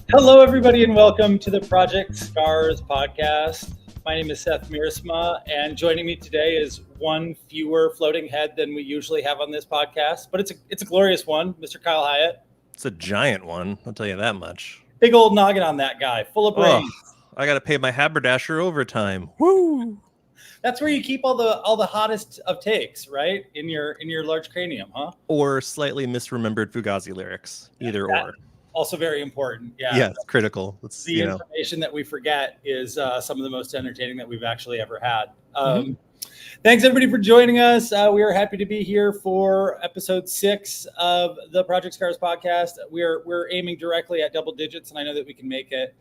Hello, everybody, and welcome to the Project Scars podcast. My name is Seyth and joining me today is one fewer floating head than we usually have on this podcast, but it's a glorious one, Mr. Kyle Hyatt. It's a giant one, I'll tell you that much. Big old noggin on that guy, full of brains. I got to pay my haberdasher overtime. Woo! That's where you keep all the hottest of takes, right? In your large cranium, huh? Or slightly misremembered Fugazi lyrics, either or. Also very important. Yeah, it's critical. It's, the information that we forget is some of the most entertaining that we've actually ever had. Thanks, everybody, for joining us. We are happy to be here for episode 6 of the Project Scars podcast. We're aiming directly at double digits, and I know that we can make it.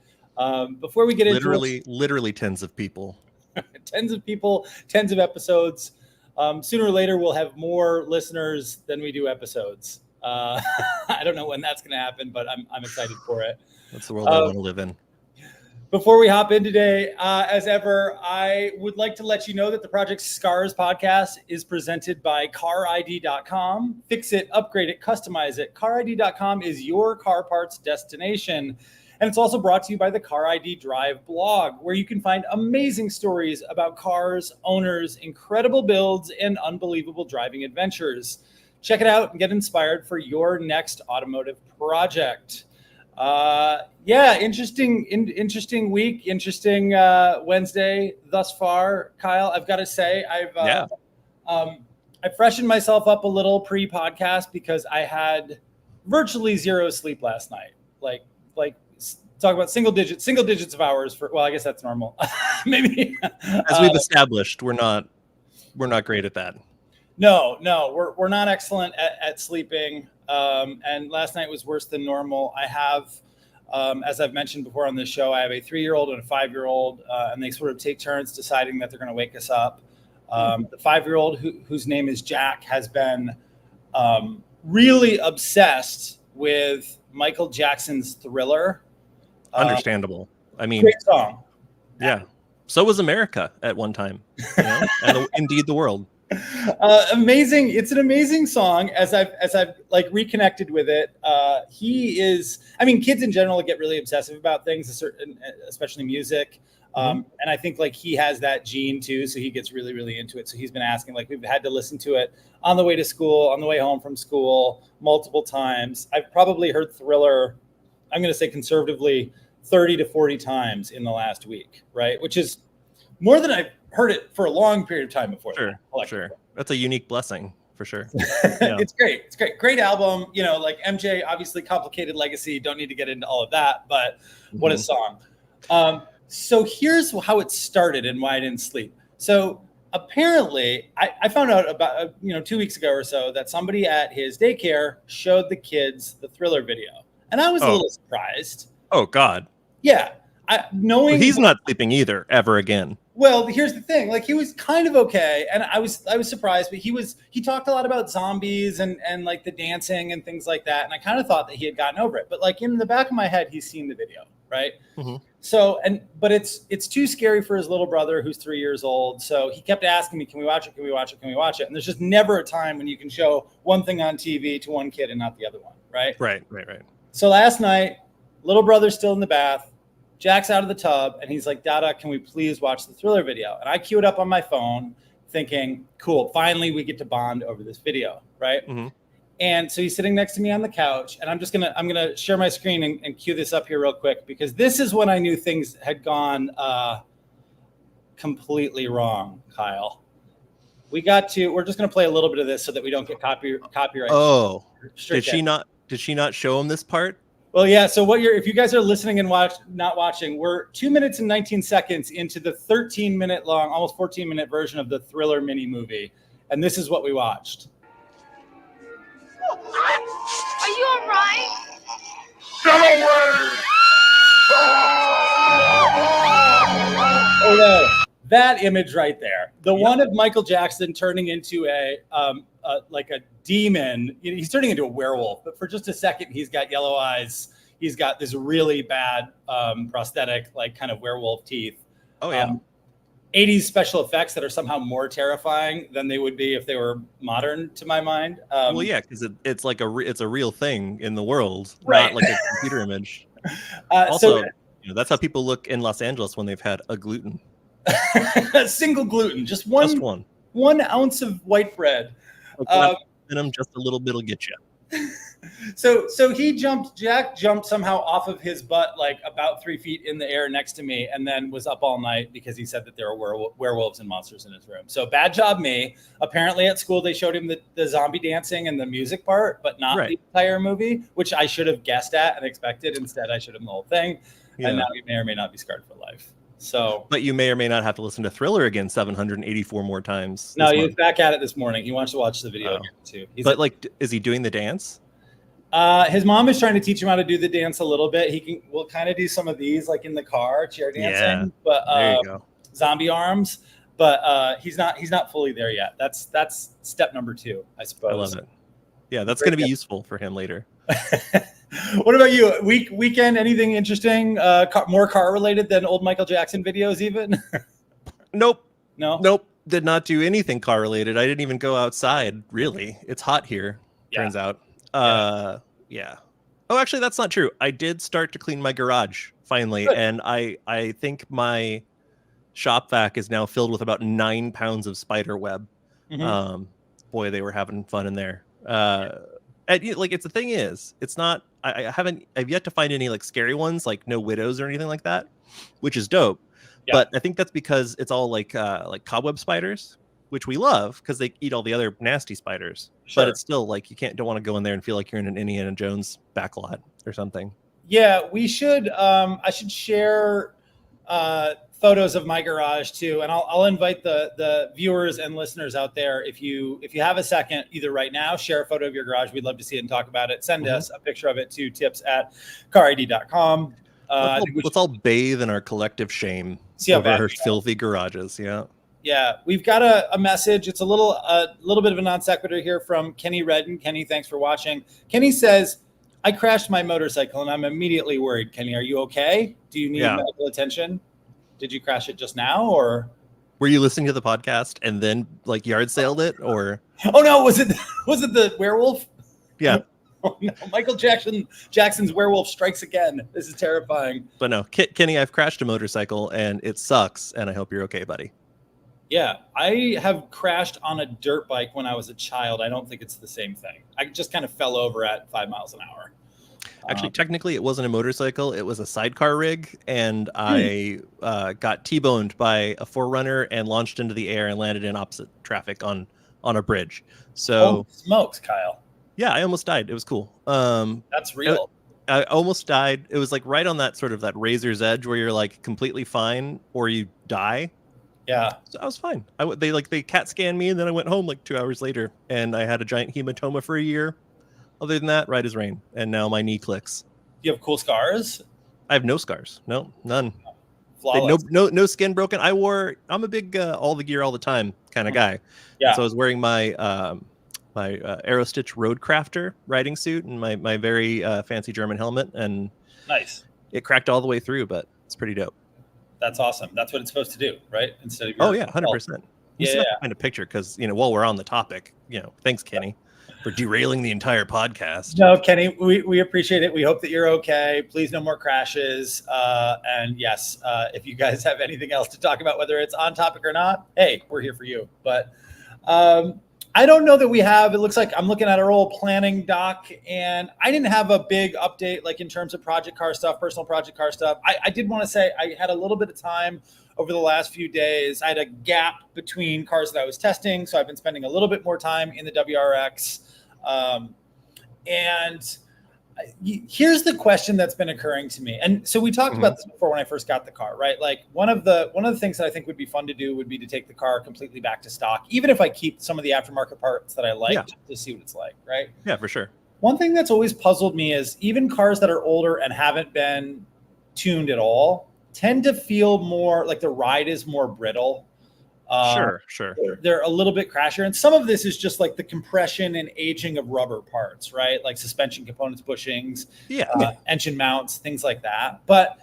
Before we get literally tens of people. Tens of people, tens of episodes. Sooner or later, we'll have more listeners than we do episodes. I don't know when that's going to happen, but I'm excited for it. That's the world I want to live in. Before we hop in today, as ever, I would like to let you know that the Project Scars podcast is presented by CarID.com. Fix it, upgrade it, customize it. CarID.com is your car parts destination. And it's also brought to you by the Car ID Drive blog, where you can find amazing stories about cars, owners, incredible builds, and unbelievable driving adventures. Check it out and get inspired for your next automotive project. Interesting week, interesting Wednesday thus far. Kyle, I've got to say, I freshened myself up a little pre-podcast because I had virtually zero sleep last night. Like talk about single digits of hours for. Well, I guess that's normal. Maybe as we've established, we're not great at that. No, we're not excellent at sleeping. And last night was worse than normal. I have, as I've mentioned before on this show, I have a 3-year-old and a 5-year-old, and they sort of take turns deciding that they're going to wake us up. The 5-year-old, whose name is Jack, has been really obsessed with Michael Jackson's Thriller. Understandable. I mean, great song. Yeah. So was America at one time, and indeed the world. Amazing. It's an amazing song as I've like reconnected with it. Kids in general get really obsessive about things, especially music. And I think like he has that gene too. So he gets really, really into it. So he's been asking, like, we've had to listen to it on the way to school, on the way home from school, multiple times. I've probably heard Thriller, I'm going to say conservatively 30 to 40 times in the last week. Right. Which is more than I've heard it for a long period of time before. Sure. That's a unique blessing for sure. Yeah. It's great album. Like MJ, obviously complicated legacy. Don't need to get into all of that, but what a song. So here's how it started and why I didn't sleep. So apparently I found out about 2 weeks ago or so that somebody at his daycare showed the kids the Thriller video, and I was a little surprised. Oh God. Yeah. He's not sleeping either ever again. Well, here's the thing. Like, he was kind of okay, and I was surprised, but he talked a lot about zombies and like the dancing and things like that, and I kind of thought that he had gotten over it. But like in the back of my head, he's seen the video, right? Mm-hmm. So but it's too scary for his little brother who's 3 years old. So he kept asking me, "Can we watch it? Can we watch it? Can we watch it?" And there's just never a time when you can show one thing on TV to one kid and not the other one, right? Right. So last night, little brother's still in the bath. Jack's out of the tub, and he's like, "Dada, can we please watch the Thriller video?" And I queue it up on my phone thinking, cool, finally we get to bond over this video, right? Mm-hmm. And so he's sitting next to me on the couch, and I'm going to share my screen and cue this up here real quick, because this is when I knew things had gone completely wrong, Kyle. We're just going to play a little bit of this so that we don't get copyright. Oh, did she not show him this part? Well, yeah. So if you guys are listening and not watching, we're 2 minutes and 19 seconds into the 13-minute long, almost 14-minute version of the Thriller mini movie. And this is what we watched. Are you all right? Get away! Oh no. That image right there, the Yep. one of Michael Jackson turning into a like a demon. He's turning into a werewolf, but for just a second, he's got yellow eyes. He's got this really bad prosthetic, like kind of werewolf teeth. Oh yeah. 80s special effects that are somehow more terrifying than they would be if they were modern, to my mind. Well, yeah, because it's like it's a real thing in the world, Right. not like a computer image. So That's how people look in Los Angeles when they've had a gluten. single gluten, just one Just one. 1 ounce of white bread. Venom, just a little bit'll get you. So Jack jumped somehow off of his butt, like about 3 feet in the air next to me, and then was up all night because he said that there were werewolves and monsters in his room. So bad job me. Apparently at school they showed him the zombie dancing and the music part, but not the entire movie, which I should have guessed at and expected. Instead, I showed him the whole thing. Yeah. And now he may or may not be scarred for life. So, but you may or may not have to listen to Thriller again 784 more times. No, he was back at it this morning. He wants to watch the video again too. Is he doing the dance? His mom is trying to teach him how to do the dance a little bit. We'll kind of do some of these like in the car, chair dancing. Yeah, but there you go. Zombie arms. But he's not fully there yet. That's step number 2, I suppose. I love it. Yeah, that's going to be useful for him later. What about you? Weekend? Anything interesting? More car related than old Michael Jackson videos, even? Nope. No. Did not do anything car related. I didn't even go outside. Really, it's hot here. Turns out. Yeah. Oh, actually, that's not true. I did start to clean my garage finally, and I think my shop vac is now filled with about 9 pounds of spider web. Mm-hmm. Boy, they were having fun in there. And like, the thing is, it's not. I've yet to find any like scary ones, like no widows or anything like that, which is dope. Yeah. But I think that's because it's all like cobweb spiders, which we love because they eat all the other nasty spiders. Sure. But it's still like don't want to go in there and feel like you're in an Indiana Jones backlot or something. Yeah, we should. I should share photos of my garage too, and I'll invite the viewers and listeners out there. If you have a second, either right now, share a photo of your garage. We'd love to see it and talk about it. Send us a picture of it to tips@carid.com. Let's all bathe in our collective shame over our filthy garages. Yeah. Yeah, we've got a message. It's a little bit of a non sequitur here from Kenny Redden. Kenny, thanks for watching. Kenny says, I crashed my motorcycle and I'm immediately worried. Kenny, are you okay? Do you need medical attention? Did you crash it just now, or were you listening to the podcast and then like yard sailed it, or? Oh no, was it the werewolf? Yeah. Oh, no. Michael Jackson's werewolf strikes again. This is terrifying. But no, Kenny, I've crashed a motorcycle and it sucks, and I hope you're okay, buddy. Yeah, I have crashed on a dirt bike when I was a child. I don't think it's the same thing. I just kind of fell over at 5 miles an hour. Actually, technically, it wasn't a motorcycle. It was a sidecar rig, and I got T-boned by a 4Runner and launched into the air and landed in opposite traffic on a bridge. So, smokes, Kyle. Yeah, I almost died. It was cool. That's real. I almost died. It was like right on that sort of that razor's edge where you're like completely fine or you die. Yeah, so I was fine. They CAT scanned me, and then I went home like 2 hours later, and I had a giant hematoma for a year. Other than that, right as rain, and now my knee clicks. You have cool scars? I have no scars. No, none. Flawless. No skin broken. I'm a big all the gear all the time kind of guy. Yeah. So I was wearing my my Aerostitch Roadcrafter riding suit and my very fancy German helmet, and nice. It cracked all the way through, but it's pretty dope. That's awesome. That's what it's supposed to do, right? Instead of 100%. Yeah. Find a picture because while we're on the topic, thanks, Kenny, for derailing the entire podcast. No, Kenny, we appreciate it. We hope that you're okay. Please, no more crashes. And yes, if you guys have anything else to talk about, whether it's on topic or not, hey, we're here for you. But I don't know that we have. It looks like I'm looking at our old planning doc, and I didn't have a big update like in terms of project car stuff, personal project car stuff. I did want to say I had a little bit of time over the last few days. I had a gap between cars that I was testing, so I've been spending a little bit more time in the WRX. And here's the question that's been occurring to me. And so we talked about this before when I first got the car, right? Like one of the things that I think would be fun to do would be to take the car completely back to stock, even if I keep some of the aftermarket parts that I like to see what it's like, right? Yeah, for sure. One thing that's always puzzled me is even cars that are older and haven't been tuned at all tend to feel more like the ride is more brittle. Sure. They're a little bit crashier. And some of this is just like the compression and aging of rubber parts, right? Like suspension components, bushings, engine mounts, things like that. But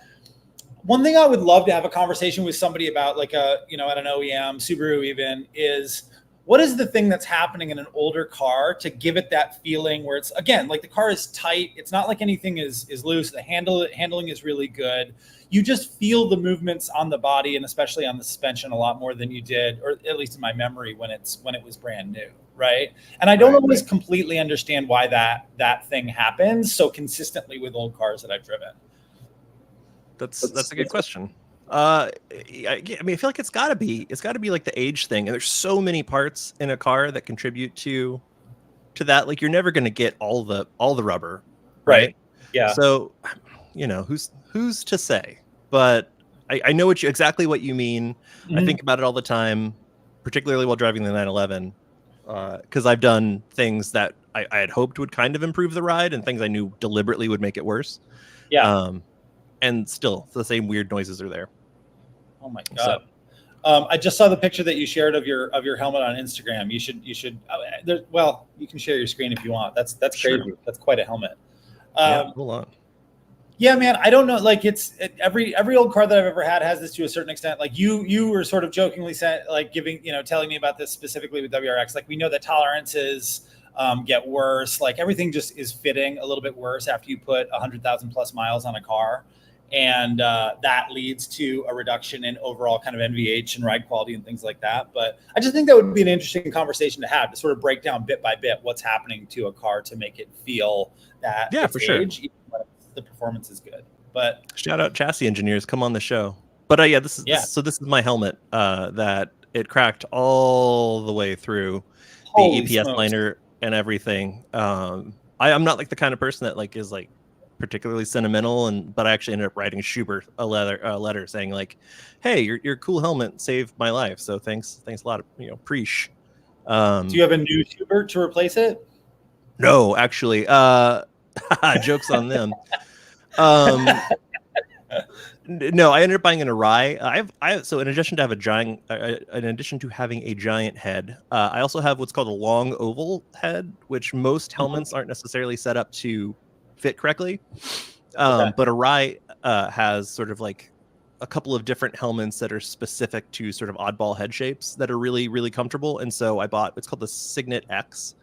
one thing I would love to have a conversation with somebody about, like at an OEM, Subaru even, is what is the thing that's happening in an older car to give it that feeling where it's, again, like the car is tight. It's not like anything is loose. The handling is really good. You just feel the movements on the body and especially on the suspension a lot more than you did, or at least in my memory, when it was brand new, right? And I don't always completely understand why that thing happens so consistently with old cars that I've driven. That's a good question. I mean, I feel like it's got to be like the age thing, and there's so many parts in a car that contribute to that. Like, you're never going to get all the rubber, right? Yeah. So, who's to say? But I know exactly what you mean. I think about it all the time, particularly while driving the 911, because I've done things that I had hoped would kind of improve the ride, and things I knew deliberately would make it worse. Yeah. And still, the same weird noises are there. Oh my God. So, I just saw the picture that you shared of your helmet on Instagram. You should. You can share your screen if you want. That's crazy. Sure. That's quite a helmet. Hold on. Yeah, man. I don't know. Like, every old car that I've ever had has this to a certain extent. Like you were sort of jokingly telling me about this specifically with WRX. Like, we know that tolerances get worse. Like, everything just is fitting a little bit worse after you put 100,000 plus miles on a car. And that leads to a reduction in overall kind of NVH and ride quality and things like that. But I just think that would be an interesting conversation to have, to sort of break down bit by bit what's happening to a car to make it feel that for sure, even when the performance is good. But shout out chassis engineers, come on the show. But this is my helmet that it cracked all the way through the EPS liner and everything. I'm not like the kind of person that like is like particularly sentimental, but I actually ended up writing Schubert a letter saying like, hey, your cool helmet saved my life, so thanks a lot, preach. Do you have a new Schubert to replace it? No, actually, jokes on them. No, I ended up buying an Arai. So in addition to having a giant head, I also have what's called a long oval head, which most helmets aren't necessarily set up to fit correctly. But Arai has sort of like a couple of different helmets that are specific to sort of oddball head shapes that are really, really comfortable. And so I bought, it's called the Signet X.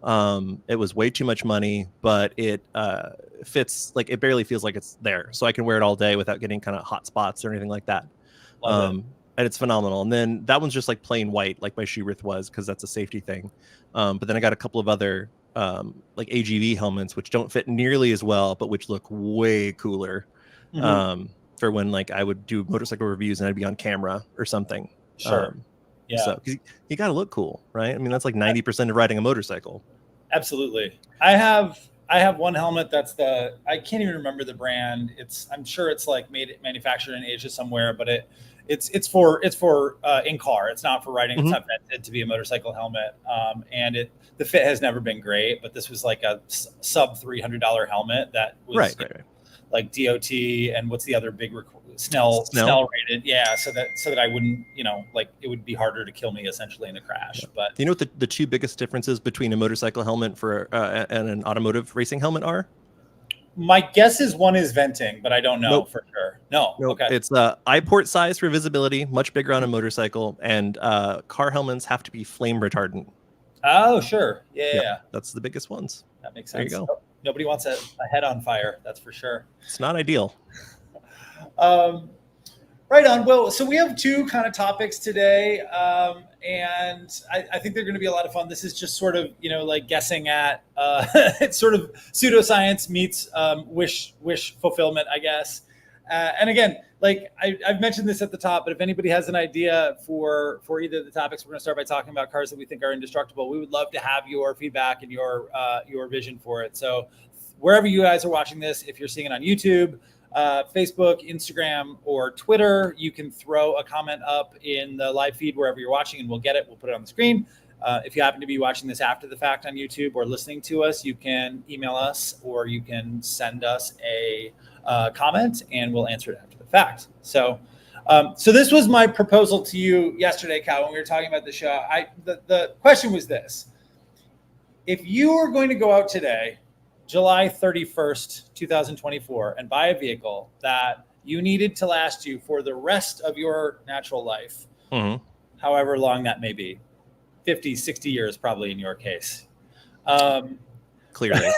It was way too much money, but it fits, like, it barely feels like it's there. So I can wear it all day without getting kind of hot spots or anything like that. And it's phenomenal. And then that one's just like plain white, like my Schubert was, because that's a safety thing. But then I got a couple of other like AGV helmets, which don't fit nearly as well, but which look way cooler for when like I would do motorcycle reviews and I'd be on camera or something. Sure. So 'cause you got to look cool, right? I mean, that's like 90% of riding a motorcycle. Absolutely. I have one helmet that's I can't even remember the brand. I'm sure it's like manufactured in Asia somewhere, but it's for in car. It's not for riding. It's not meant to be a motorcycle helmet. And the fit has never been great, but this was like a sub $300 helmet that was right. like DOT and what's the other big Snell rated. Yeah. So that I wouldn't, like it would be harder to kill me essentially in a crash. Yeah. But do you know what the two biggest differences between a motorcycle helmet and an automotive racing helmet are? My guess is one is venting, but I don't know for sure. No. Okay. It's eye port size for visibility, much bigger on a motorcycle, and car helmets have to be flame retardant. Oh, sure. Yeah. That's the biggest ones. That makes sense. There you go. Nobody wants a head on fire. That's for sure. It's not ideal. Right on. Well, so we have two kind of topics today, and I think they're going to be a lot of fun. This is just sort of, like guessing at it's sort of pseudoscience meets wish fulfillment, I guess. And again, like I've mentioned this at the top, but if anybody has an idea for either of the topics, we're going to start by talking about cars that we think are indestructible. We would love to have your feedback and your vision for it. So wherever you guys are watching this, if you're seeing it on YouTube, Facebook, Instagram, or Twitter, you can throw a comment up in the live feed wherever you're watching, and we'll get it. We'll put it on the screen. If you happen to be watching this after the fact on YouTube or listening to us, you can email us or you can send us a comment, and we'll answer it after the fact. So So this was my proposal to you yesterday, Cal, when we were talking about the show. The question was this. If you were going to go out today, July 31st, 2024, and buy a vehicle that you needed to last you for the rest of your natural life, however long that may be, 50, 60 years probably in your case. Clearly.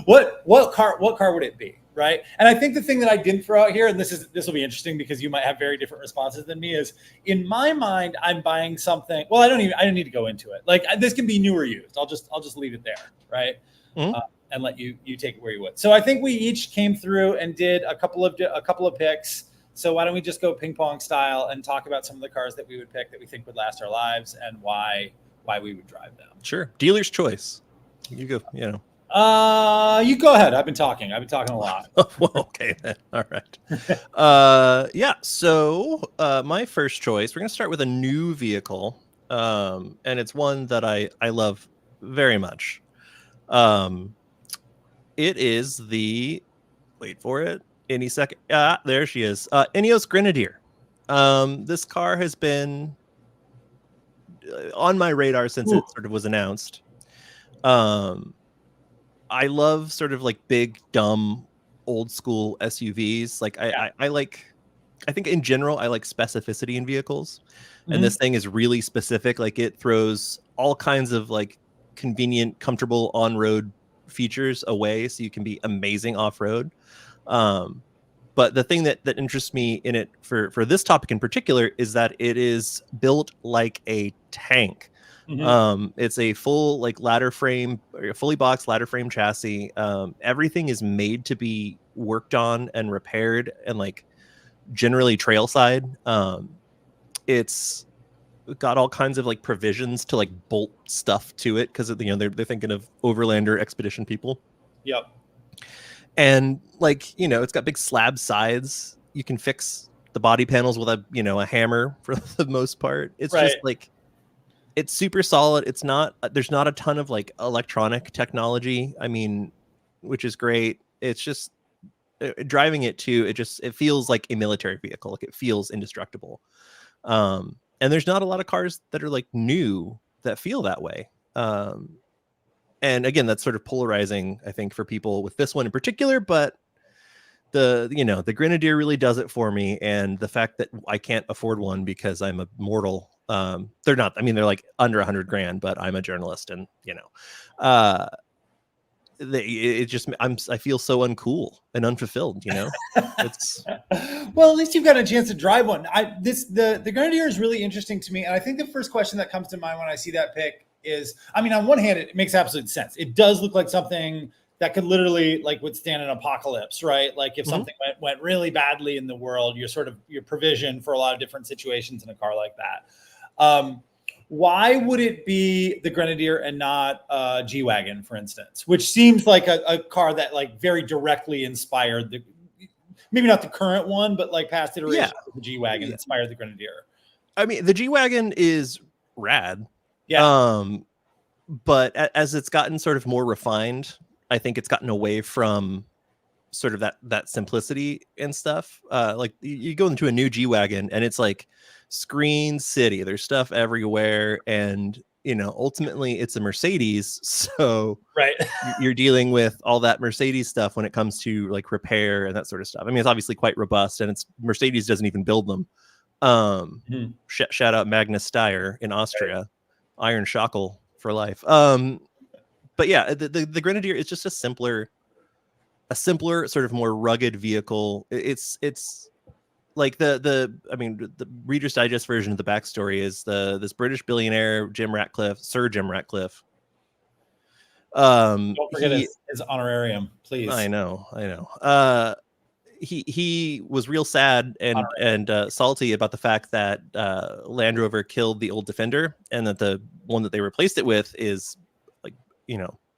What car would it be? Right. And I think the thing that I didn't throw out here, and this will be interesting because you might have very different responses than me, is in my mind, I'm buying something. Well, I don't need to go into it. Like this can be new or used. I'll just leave it there. Right. And let you take it where you would. So I think we each came through and did a couple of picks. So why don't we just go ping pong style and talk about some of the cars that we would pick that we think would last our lives and why we would drive them. Sure. Dealer's choice. You go, You go ahead. I've been talking a lot. Well, okay then. All right. Yeah. So my first choice, we're going to start with a new vehicle. And it's one that I love very much. It is wait for it any second. There she is. Ineos Grenadier. This car has been on my radar since it sort of was announced. I love sort of like big, dumb, old school SUVs. Like I think in general, I like specificity in vehicles. And this thing is really specific. Like it throws all kinds of like convenient, comfortable on-road features away. So you can be amazing off-road. But the thing that interests me in it for this topic in particular is that it is built like a tank. It's a full like fully boxed ladder frame chassis. Everything is made to be worked on and repaired and like generally trailside. It's got all kinds of like provisions to like bolt stuff to it because they're thinking of overlander expedition people. Yep. And like it's got big slab sides. You can fix the body panels with a hammer for the most part. It's just like it's super solid. It's not, there's not a ton of like electronic technology. I mean, which is great. It's just driving it too. It feels like a military vehicle. Like it feels indestructible. And there's not a lot of cars that are like new that feel that way. And again, that's sort of polarizing, I think, for people with this one in particular, but the Grenadier really does it for me. And the fact that I can't afford one because I'm a mortal, they're not, they're like under $100,000, but I'm a journalist and, I feel so uncool and unfulfilled, It's well, at least you've got a chance to drive one. The Grenadier is really interesting to me. And I think the first question that comes to mind when I see that pick is, on one hand, it makes absolute sense. It does look like something that could literally like withstand an apocalypse, right? Like if something went really badly in the world, you're provisioned for a lot of different situations in a car like that. Why would it be the Grenadier and not a G-Wagon, for instance, which seems like a car that like very directly inspired maybe not the current one, but like past iterations of the G-Wagon inspired the Grenadier. The G-Wagon is rad. Yeah. But as it's gotten sort of more refined, I think it's gotten away from sort of that simplicity and stuff. Like you go into a new G-Wagon and it's like screen city. There's stuff everywhere. And, ultimately it's a Mercedes. So you're dealing with all that Mercedes stuff when it comes to like repair and that sort of stuff. It's obviously quite robust and Mercedes doesn't even build them. Shout out Magnus Steyr in Austria. Iron Shackle for life. But yeah, the Grenadier is just a simpler sort of more rugged vehicle. It's like the Reader's Digest version of the backstory is this British billionaire Sir Jim Ratcliffe. Don't forget his honorarium, please. I know. He was real sad and salty about the fact that Land Rover killed the old Defender and that the one that they replaced it with is like,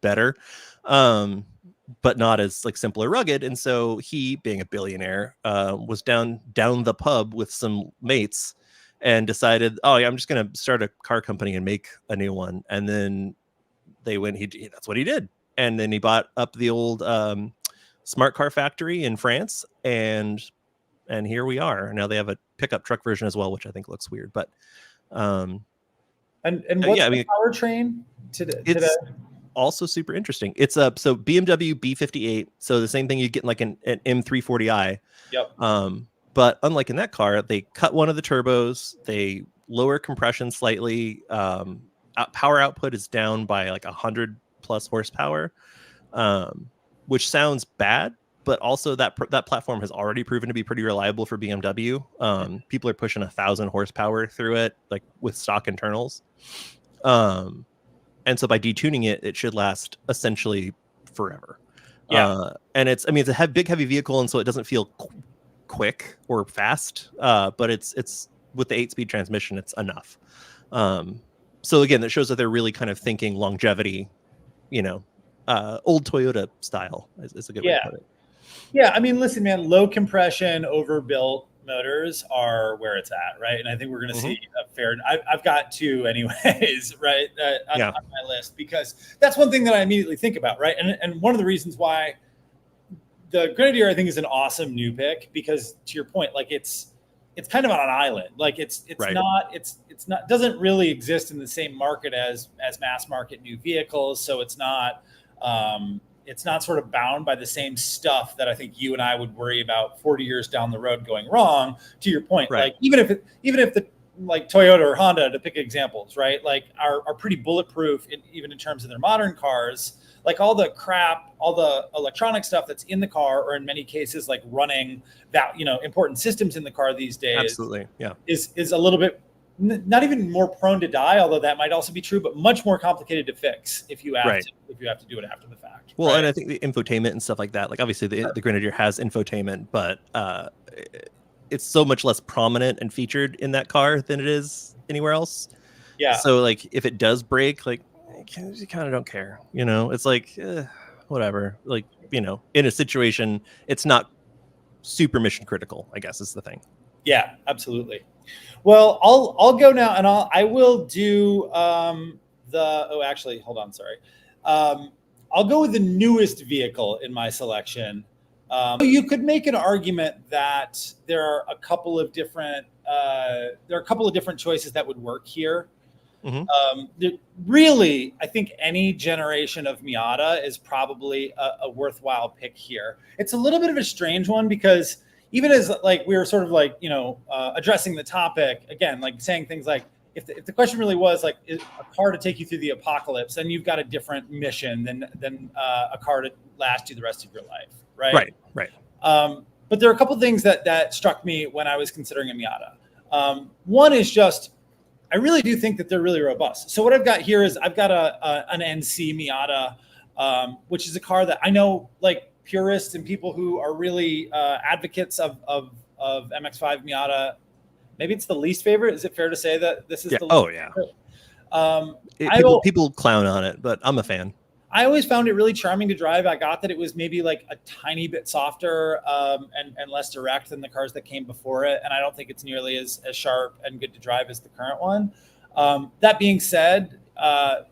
better, but not as like simple or rugged. And so he, being a billionaire, was down the pub with some mates and decided, oh yeah, I'm just going to start a car company and make a new one. And then that's what he did. And then he bought up the old, Smart Car Factory in France and and here we are. Now they have a pickup truck version as well, which I think looks weird, but and what's the powertrain today? Also super interesting. It's so BMW B58, so the same thing you get in like an M340i. Yep. But unlike in that car, they cut one of the turbos, they lower compression slightly. Power output is down by like 100 plus horsepower, which sounds bad, but also that platform has already proven to be pretty reliable for BMW. People are pushing 1,000 horsepower through it, like with stock internals. And so by detuning it, it should last essentially forever. Yeah. And it's a big, heavy vehicle, and so it doesn't feel quick or fast. But it's with the 8-speed transmission, it's enough. So again, that shows that they're really kind of thinking longevity, old Toyota style is a good way to put it. Yeah. I mean, listen, man, low compression, overbuilt motors are where it's at, right? And I think we're going to see a fair. I've got two, anyways, right, on my list, because that's one thing that I immediately think about, right? And one of the reasons why the Grenadier, I think, is an awesome new pick, because to your point, like it's kind of on an island, like it's not doesn't really exist in the same market as mass market new vehicles, so it's not sort of bound by the same stuff that I think you and I would worry about 40 years down the road going wrong. To your point, right. Like even if the like Toyota or Honda, to pick examples, right, like are pretty bulletproof even in terms of their modern cars, like all the crap, all the electronic stuff that's in the car, or in many cases like running that, important systems in the car these days, absolutely, yeah, is a little bit not even more prone to die, although that might also be true, but much more complicated to fix if you have to do it after the fact. Well, right? And I think the infotainment and stuff like that, like obviously the Grenadier has infotainment, but it's so much less prominent and featured in that car than it is anywhere else. Yeah. So like if it does break, like you kind of don't care, it's like whatever, like, in a situation, it's not super mission critical, I guess is the thing. Yeah, absolutely. Well, I'll go now, and I will do actually, hold on, sorry. I'll go with the newest vehicle in my selection. You could make an argument that there are a couple of different choices that would work here. Really, I think any generation of Miata is probably a worthwhile pick here. It's a little bit of a strange one, because even as like we were sort of like, addressing the topic again, like saying things like, if the question really was like, is a car to take you through the apocalypse, then you've got a different mission than a car to last you the rest of your life, right? Right. But there are a couple of things that struck me when I was considering a Miata. One is just, I really do think that they're really robust. So what I've got here is I've got an NC Miata, which is a car that I know, like, purists and people who are really advocates of MX-5 Miata, maybe it's the least favorite. Is it fair to say that this is the least favorite? People clown on it, but I'm a fan. I always found it really charming to drive. I got that it was maybe like a tiny bit softer and less direct than the cars that came before it, and I don't think it's nearly as sharp and good to drive as the current one. That being said, I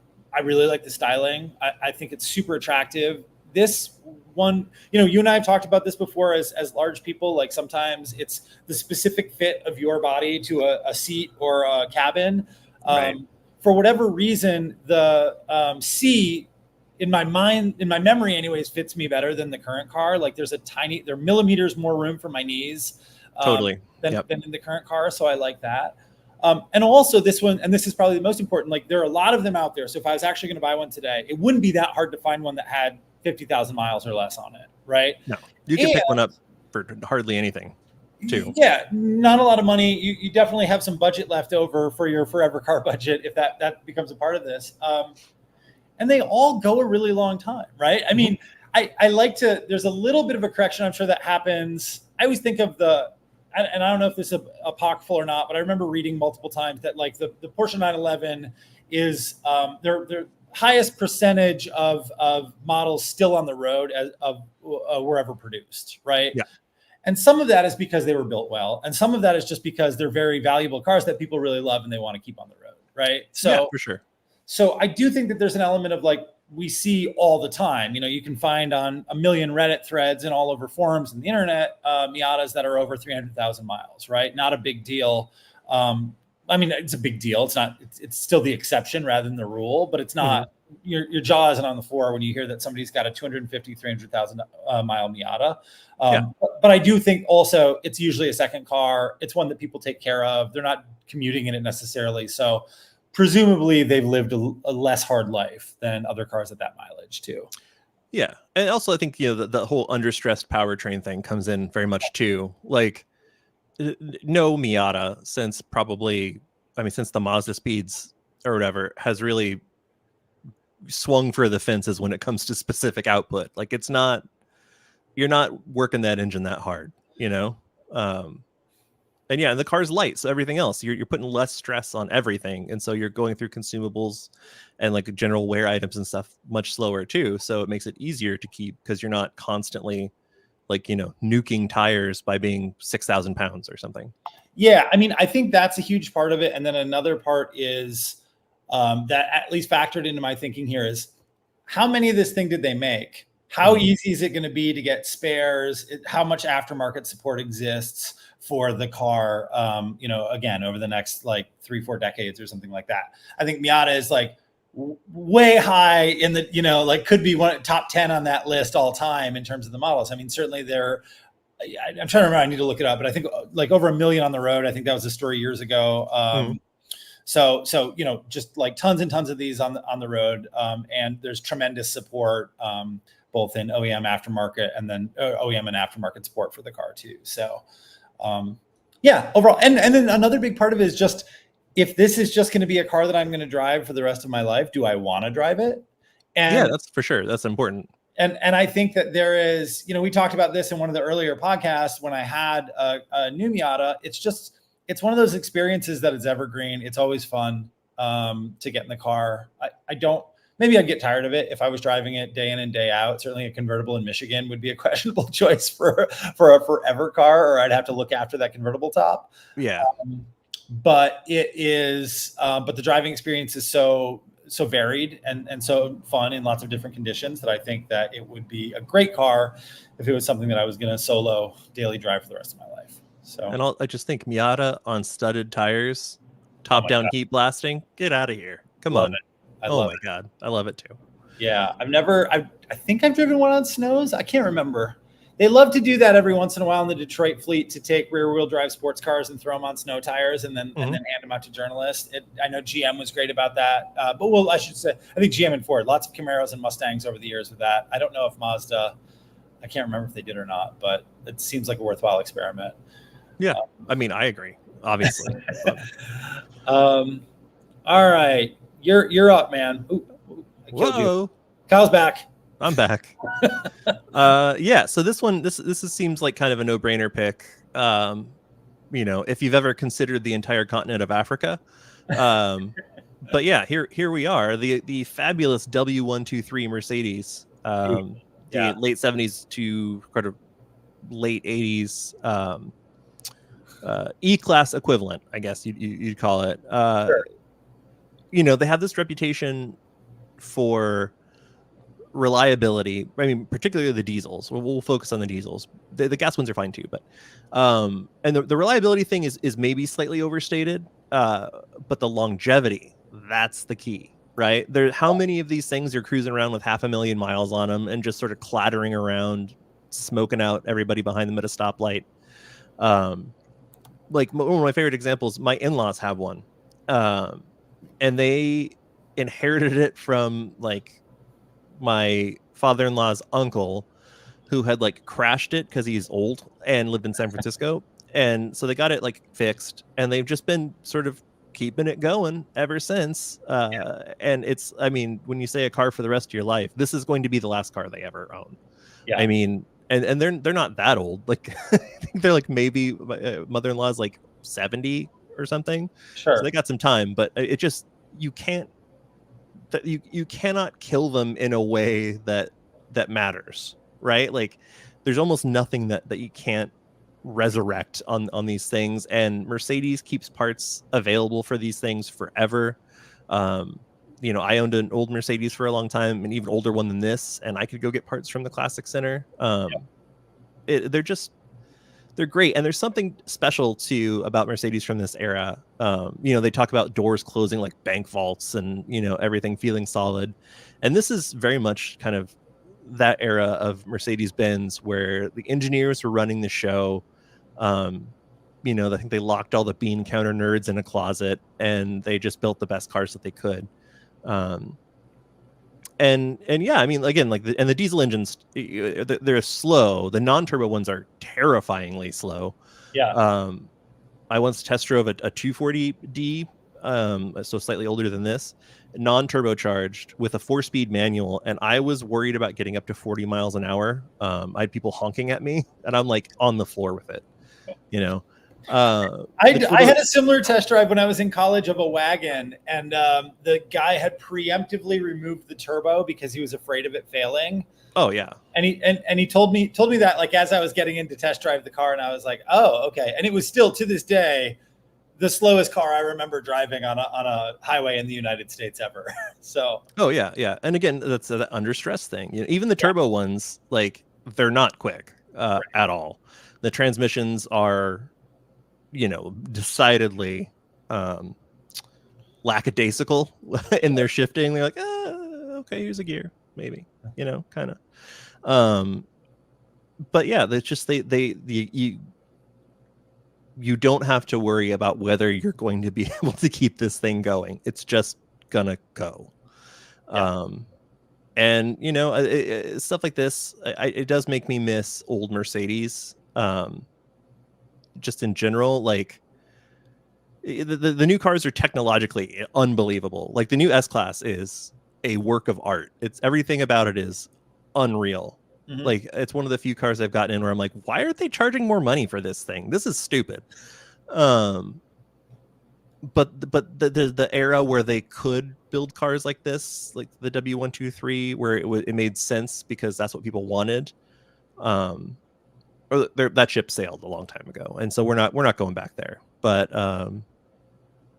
really like the styling. I think it's super attractive. This one, you and I have talked about this before as large people, like sometimes it's the specific fit of your body to a seat or a cabin. Right. For whatever reason, the C in my memory anyways, fits me better than the current car. Like there are millimeters more room for my knees than in the current car. So I like that. And also this one, and this is probably the most important, like there are a lot of them out there. So if I was actually going to buy one today, it wouldn't be that hard to find one that had 50,000 miles or less on it, right? No, you can pick one up for hardly anything, too. Yeah, not a lot of money. You definitely have some budget left over for your forever car budget if that becomes a part of this. And they all go a really long time, right? I mean, I like to. There's a little bit of a correction, I'm sure, that happens. I always think of and I don't know if this is apocryphal or not, but I remember reading multiple times that like the Porsche 911 is their highest percentage of models still on the road of wherever produced, right? Yeah. And some of that is because they were built well, and some of that is just because they're very valuable cars that people really love and they want to keep on the road, right? So yeah, for sure. So I do think that there's an element of like we see all the time. You can find on a million Reddit threads and all over forums and the internet, Miatas that are over 300,000 miles, right? Not a big deal. I mean, it's a big deal. It's not, it's still the exception rather than the rule, but it's not, your jaw isn't on the floor when you hear that somebody's got a 250, 300,000 mile Miata. But I do think also it's usually a second car. It's one that people take care of. They're not commuting in it necessarily. So presumably they've lived a less hard life than other cars at that mileage too. Yeah. And also I think, the whole understressed powertrain thing comes in very much too. Like, no Miata since the Mazda Speeds or whatever has really swung for the fences when it comes to specific output. Like, you're not working that engine that hard, and yeah, and the car's light, so everything else you're putting less stress on everything, and so you're going through consumables and like general wear items and stuff much slower too, so it makes it easier to keep because you're not constantly like nuking tires by being 6,000 pounds or something. Yeah, I mean, I think that's a huge part of it. And then another part is that at least factored into my thinking here is how many of this thing did they make? How easy is it going to be to get spares? How much aftermarket support exists for the car? Again, over the next like 3-4 decades or something like that. I think Miata is like way high in the, could be one top 10 on that list all time in terms of the models. I mean, certainly I'm trying to remember, I need to look it up, but I think like over 1 million on the road. I think that was a story years ago. So just like tons and tons of these on the road. And there's tremendous support, both in OEM aftermarket and then OEM and aftermarket support for the car too. So, overall. And then another big part of it is just, if this is just going to be a car that I'm going to drive for the rest of my life, do I want to drive it? And yeah, that's for sure. That's important. And I think that there is, we talked about this in one of the earlier podcasts when I had a new Miata. It's one of those experiences that is evergreen. It's always fun to get in the car. Maybe I'd get tired of it if I was driving it day in and day out. Certainly a convertible in Michigan would be a questionable choice for a forever car, or I'd have to look after that convertible top. Yeah. But it is, but the driving experience is so varied and so fun in lots of different conditions that I think that it would be a great car if it was something that I was going to solo daily drive for the rest of my life. So, and I just think Miata on studded tires, top down heat blasting, get out of here. Come on. Oh my God. I love it too. Yeah. I think I've driven one on snows. I can't remember. They love to do that every once in a while in the Detroit fleet, to take rear-wheel drive sports cars and throw them on snow tires and then hand them out to journalists. I know GM was great about that, but I should say, I think GM and Ford, lots of Camaros and Mustangs over the years with that. I don't know if Mazda, I can't remember if they did or not, but it seems like a worthwhile experiment. Yeah, I mean, I agree, obviously. All right, you're up, man. Ooh, I killed you. Kyle's back. I'm back. So this one, this seems like kind of a no-brainer pick. If you've ever considered the entire continent of Africa. But yeah, here we are. The fabulous W123 Mercedes. The late 70s to kind of late 80s E-Class equivalent, I guess you'd call it. Sure. They have this reputation for reliability. I mean, particularly the diesels. We'll focus on the diesels. The gas ones are fine too, but and the reliability thing is maybe slightly overstated, but the longevity, that's the key, right? How many of these things are cruising around with 500,000 miles on them and just sort of clattering around, smoking out everybody behind them at a stoplight? Like one of my favorite examples, my in-laws have one, and they inherited it from like my father-in-law's uncle, who had like crashed it because he's old and lived in San Francisco. And so they got it like fixed, and they've just been sort of keeping it going ever since. And it's, I mean, when you say a car for the rest of your life, this is going to be the last car they ever own. Yeah. I mean, and they're not that old. Like I think they're like, maybe my mother-in-law's like 70 or something. Sure. So they got some time, but it just, you cannot kill them in a way that matters, right? Like there's almost nothing that you can't resurrect on these things, and Mercedes keeps parts available for these things forever. I owned an old Mercedes for a long time, an even older one than this, and I could go get parts from the Classic Center. They're great, and there's something special too about Mercedes from this era. They talk about doors closing like bank vaults, and everything feeling solid, and this is very much kind of that era of Mercedes-Benz where the engineers were running the show. I think they locked all the bean counter nerds in a closet, and they just built the best cars that they could. And yeah, I mean, again, like the diesel engines, they're slow. The non-turbo ones are terrifyingly slow. Yeah. I once test drove a 240D, so slightly older than this, non-turbocharged with a 4-speed manual, and I was worried about getting up to 40 miles an hour. I had people honking at me, and I'm like on the floor with it, I had a similar test drive when I was in college of a wagon, and the guy had preemptively removed the turbo because he was afraid of it failing. Oh yeah. And he told me that, like, as I was getting in to test drive the car, and I was like, oh, okay. And it was still to this day the slowest car I remember driving on a highway in the United States ever. So. Oh yeah. And again, that's the under stress thing. Even the turbo ones, like, they're not quick at all. The transmissions are, decidedly lackadaisical in their shifting. They're like, okay, here's a gear, maybe, kind of. But yeah, that's just you don't have to worry about whether you're going to be able to keep this thing going. It's just gonna go. Yeah. And stuff like this, it does make me miss old Mercedes. Just in general, like the new cars are technologically unbelievable. Like the new S-Class is a work of art. It's everything about it is unreal. Mm-hmm. Like it's one of the few cars I've gotten in where I'm like, why aren't they charging more money for this thing? This is stupid. But the era where they could build cars like this, like the W123, where it made sense because that's what people wanted. That ship sailed a long time ago, and so we're not going back there. But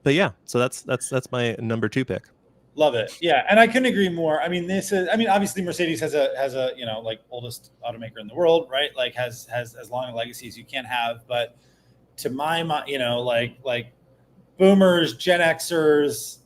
yeah, so that's my number 2 pick. Love it. Yeah, and I couldn't agree more. I mean, obviously Mercedes has a like oldest automaker in the world, right? Like has as long a legacy as you can have. But to my mind, like boomers, Gen Xers,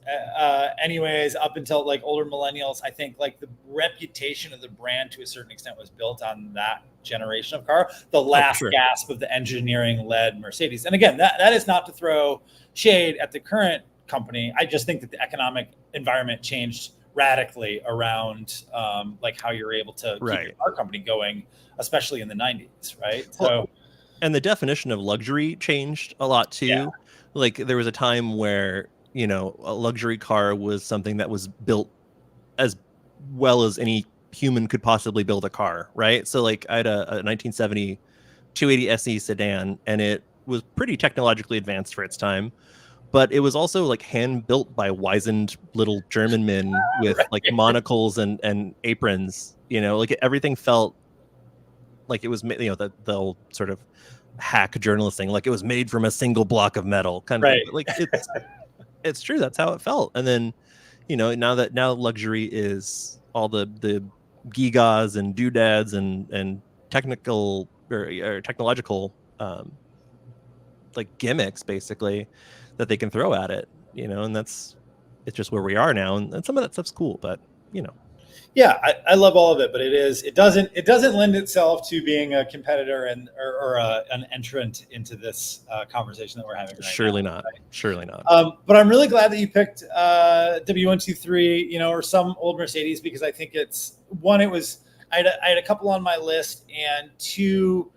anyways, up until like older millennials, I think like the reputation of the brand to a certain extent was built on that generation of car, the last gasp of the engineering-led Mercedes. And again, that is not to throw shade at the current company. I just think that the economic environment changed radically around like how you're able to keep your car company going, especially in the 90s, right? So, and the definition of luxury changed a lot too. Yeah. Like there was a time where, a luxury car was something that was built as well as any human could possibly build a car, right? So like I had a 1970 280 SE sedan, and it was pretty technologically advanced for its time, but it was also like hand built by wizened little German men with like monocles and aprons, like everything felt like it was, the old sort of hack journalist thing, like it was made from a single block of metal kind of thing. Like it's true, that's how it felt. And then now luxury is all the gigas and doodads and technical or technological like gimmicks basically that they can throw at it, and it's just where we are now, and some of that stuff's cool, but yeah, I love all of it, but it doesn't lend itself to being a competitor or an entrant into this conversation that we're having right Surely now. Not. Right? Surely not. But I'm really glad that you picked W123, or some old Mercedes, because I think I had a couple on my list, and 2,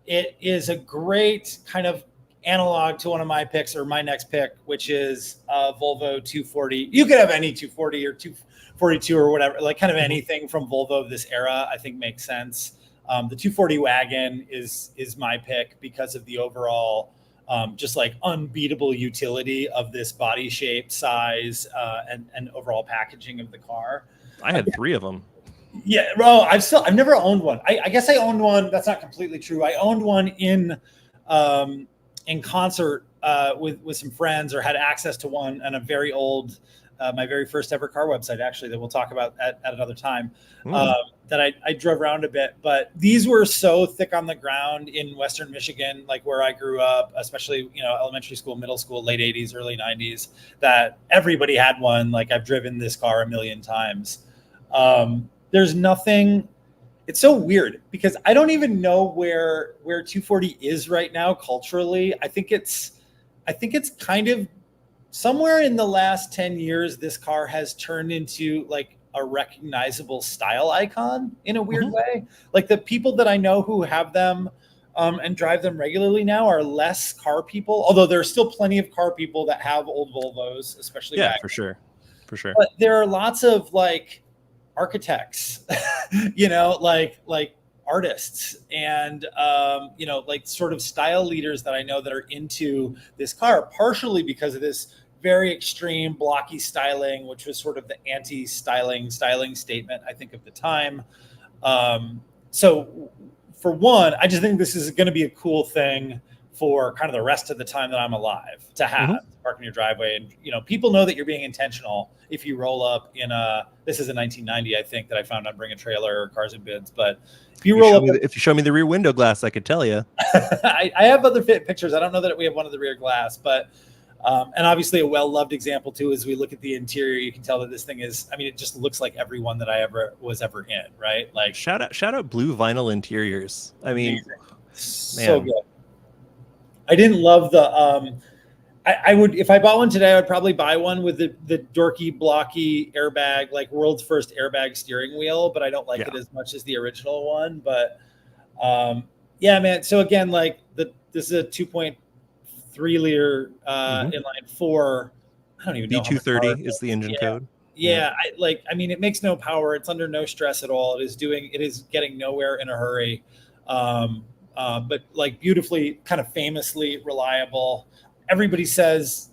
it is a great kind of analog to one of my picks, or my next pick, which is Volvo 240. You could have any 240 or 242 or whatever, like kind of anything from Volvo of this era, I think makes sense. The 240 wagon is my pick because of the overall just like unbeatable utility of this body shape, size, and overall packaging of the car. I had 3 of them. Yeah, bro, I've never owned one. I guess I owned one. That's not completely true. I owned one in concert with some friends, or had access to one on a very old my very first ever car website, actually, that we'll talk about at another time, Mm. that I drove around a bit. But these were so thick on the ground in Western Michigan, like where I grew up, especially, elementary school, middle school, late 80s, early 90s, that everybody had one. Like I've driven this car a million times. There's nothing. It's so weird because I don't even know where 240 is right now culturally. I think it's kind of somewhere in the last 10 years, this car has turned into like a recognizable style icon in a weird way. Like the people that I know who have them and drive them regularly now are less car people, although there are still plenty of car people that have old Volvos, especially For sure. But there are lots of like architects, like artists and like sort of style leaders that I know that are into this car, partially because of this very extreme blocky styling, which was sort of the anti-styling statement, I think, of the time. So for one, I just think this is going to be a cool thing for kind of the rest of the time that I'm alive to have park in your driveway. And, people know that you're being intentional if you roll up in this is a 1990, I think, that I found on Bring a Trailer or Cars and Bids. But if you roll up, if you show me the rear window glass, I could tell you. I have other pictures. I don't know that we have one of the rear glass, but and obviously a well-loved example too, as we look at the interior, you can tell that this thing is, it just looks like every one that I was ever in, right? Like shout out blue vinyl interiors. So good. I didn't love the, I would, if I bought one today, I would probably buy one with the dorky, blocky airbag, like world's first airbag steering wheel, but I don't like it as much as the original one. But man. So again, like this is a 2.3 liter inline four. I don't even know. D230 is the engine code. Yeah. It makes no power. It's under no stress at all. It is getting nowhere in a hurry. But like beautifully, kind of famously reliable. Everybody says,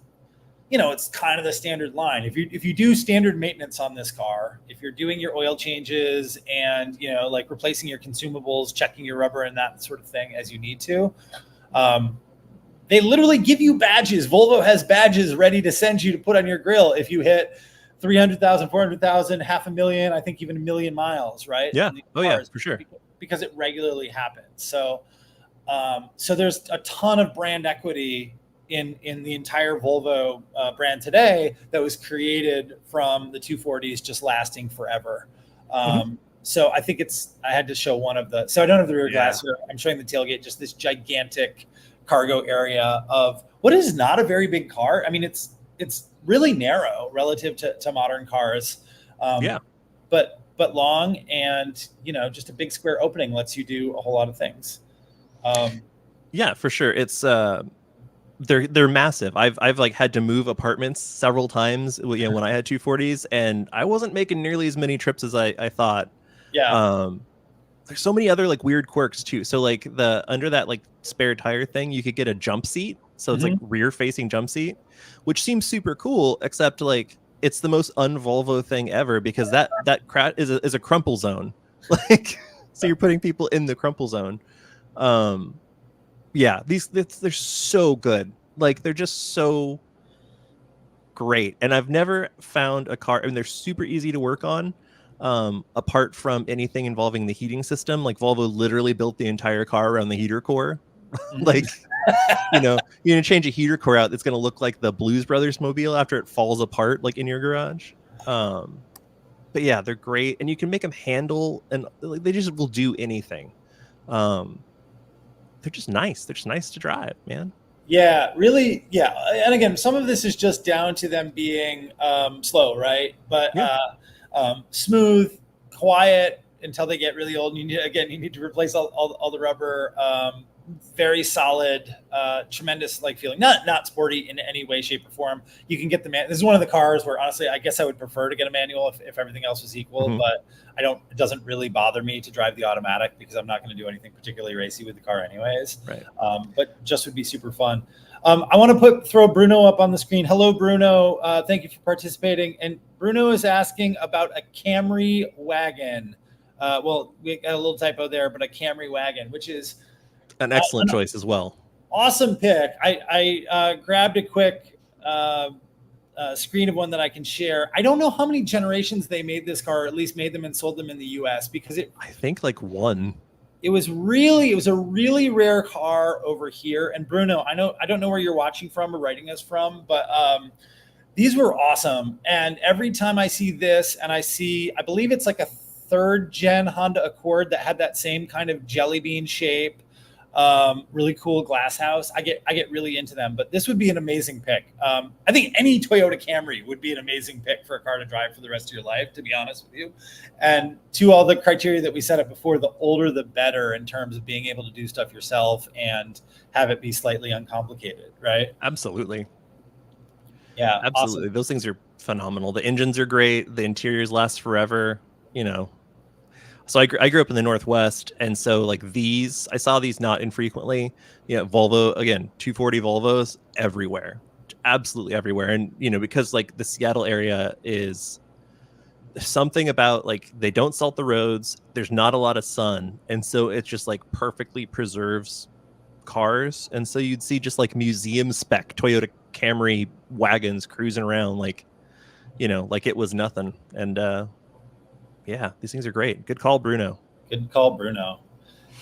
it's kind of the standard line. If you do standard maintenance on this car, if you're doing your oil changes and, like replacing your consumables, checking your rubber and that sort of thing as you need to, they literally give you badges. Volvo has badges ready to send you to put on your grill if you hit 300,000, 400,000, 500,000, I think even 1 million miles, right? Yeah. Oh yeah, for sure. Because it regularly happens. So there's a ton of brand equity in the entire Volvo brand today that was created from the 240s just lasting forever. So I think I had to show one of so I don't have the rear glass here. I'm showing the tailgate, just this gigantic cargo area of what is not a very big car. It's really narrow relative to modern cars. But long and, just a big square opening lets you do a whole lot of things. For sure. It's they're massive. I've like had to move apartments several times, when I had 240s, and I wasn't making nearly as many trips as I thought. There's so many other like weird quirks too. So like under that like spare tire thing, you could get a jump seat. So it's like rear facing jump seat, which seems super cool, except like it's the most un-Volvo thing ever because that is a crumple zone. Like, so you're putting people in the crumple zone. They're so good. Like they're just so great. And I've never found a car, they're super easy to work on. Apart from anything involving the heating system, like Volvo literally built the entire car around the heater core. Like, you're gonna change a heater core out, it's gonna look like the Blues Brothers mobile after it falls apart, like in your garage. But yeah, they're great, and you can make them handle, and like, they just will do anything. They're just nice. They're just nice to drive, man. Yeah, really. Yeah, and again, some of this is just down to them being slow, right? But smooth, quiet until they get really old. And you need to replace all the rubber. Very solid, tremendous like feeling. Not sporty in any way, shape, or form. You can get this is one of the cars where honestly, I guess I would prefer to get a manual if everything else was equal. But it doesn't really bother me to drive the automatic because I'm not going to do anything particularly racy with the car anyways. Right. But just would be super fun. I want to throw Bruno up on the screen. Hello, Bruno. Thank you for participating. And Bruno is asking about a Camry wagon. We got a little typo there, but a Camry wagon, which is an excellent choice as well. Awesome pick. I grabbed a quick screen of one that I can share. I don't know how many generations they made this car, or at least made them and sold them in the US, because I think like one. It was a really rare car over here. And Bruno, I don't know where you're watching from or writing us from, but these were awesome. And every time I see this, and I believe it's like a third gen Honda Accord that had that same kind of jelly bean shape, really cool glass house, I get really into them. But this would be an amazing pick. I think any Toyota Camry would be an amazing pick for a car to drive for the rest of your life, to be honest with you. And to all the criteria that we set up before, the older the better in terms of being able to do stuff yourself and have it be slightly uncomplicated, right? Absolutely. Yeah, absolutely. Awesome. Those things are phenomenal. The engines are great. The interiors last forever. So I grew up in the Northwest, and so like I saw these not infrequently. Volvo, again, 240 Volvos everywhere, absolutely everywhere. And because like the Seattle area is something about like they don't salt the roads. There's not a lot of sun, and so it just like perfectly preserves cars. And so you'd see just like museum spec Toyota Camry wagons cruising around like it was nothing. And yeah, these things are great. Good call, Bruno. Good call, Bruno.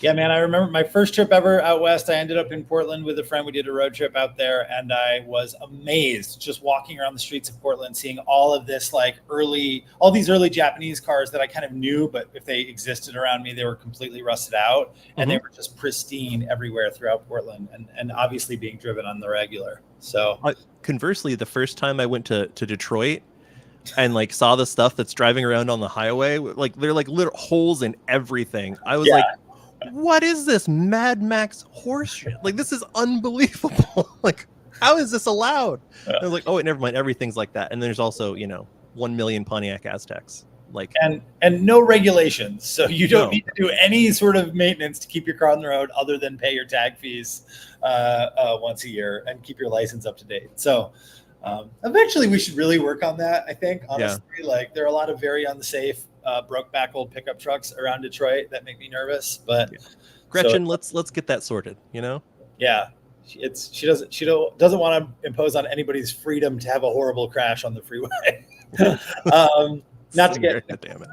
Yeah, man, I remember my first trip ever out west. I ended up in Portland with a friend. We did a road trip out there, and I was amazed just walking around the streets of Portland, seeing all of this all these early Japanese cars that I kind of knew, but if they existed around me, they were completely rusted out, and they were just pristine everywhere throughout Portland, and obviously being driven on the regular. So conversely, the first time I went to Detroit, and like saw the stuff that's driving around on the highway, like they're like little holes in everything. I was like, what is this Mad Max horseshit? Like, this is unbelievable. Like, how is this allowed? I was like, oh wait, never mind, everything's like that. And there's also 1 million Pontiac Aztecs, like, and no regulations, so you don't need to do any sort of maintenance to keep your car on the road other than pay your tag fees once a year and keep your license up to date. So eventually we should really work on that. I think, honestly, like there are a lot of very unsafe, broke back old pickup trucks around Detroit that make me nervous. But Gretchen, let's get that sorted. Yeah, she doesn't want to impose on anybody's freedom to have a horrible crash on the freeway. Not to get. Damn it.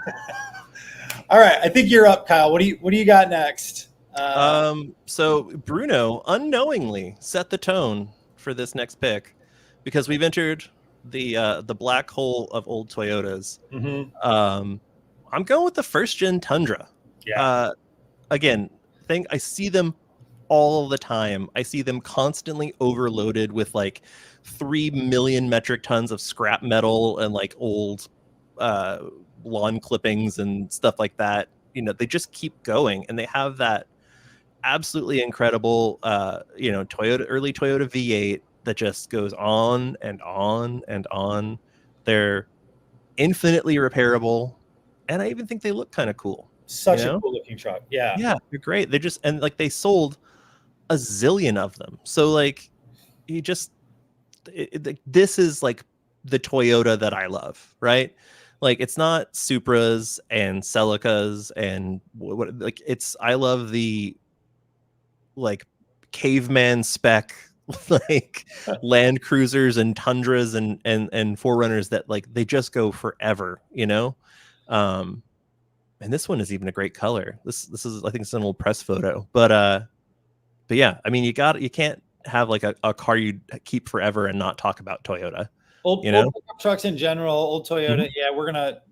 All right, I think you're up, Kyle. What do you got next? So Bruno unknowingly set the tone for this next pick, because we've entered the black hole of old Toyotas. I'm going with the first gen Tundra. Again, I see them all the time. I see them constantly overloaded with like 3 million metric tons of scrap metal and like old lawn clippings and stuff like that. They just keep going, and they have that absolutely incredible early Toyota V8 that just goes on and on and on. They're infinitely repairable, and I even think they look kind of cool. Such a cool looking truck. Yeah, they're great. They sold a zillion of them. So like, this is like the Toyota that I love, right? Like, it's not Supras and Celicas and I love the like caveman spec like Land Cruisers and Tundras and 4Runners that like they just go forever, and this one is even a great color. This is, I think it's an old press photo, but yeah, I mean, you can't have like a car you keep forever and not talk about Toyota. Old pickup trucks in general, old Toyota. Yeah, we're gonna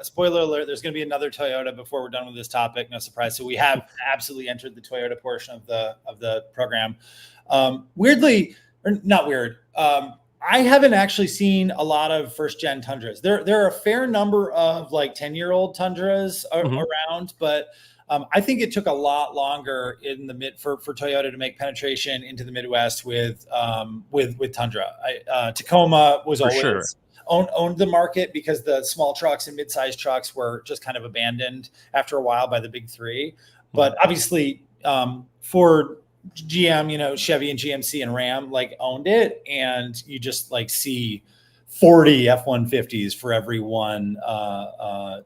spoiler alert. There's gonna be another Toyota before we're done with this topic. No surprise. So we have absolutely entered the Toyota portion of the program. Weirdly, or not weird. I haven't actually seen a lot of first gen Tundras. There are a fair number of like 10-year-old Tundras around, but I think it took a lot longer for Toyota to make penetration into the Midwest with Tundra. Tacoma was always owned the market because the small trucks and mid-sized trucks were just kind of abandoned after a while by the big three. But obviously, Ford, GM, Chevy and GMC and Ram like owned it, and you just like see 40 F-150s for every one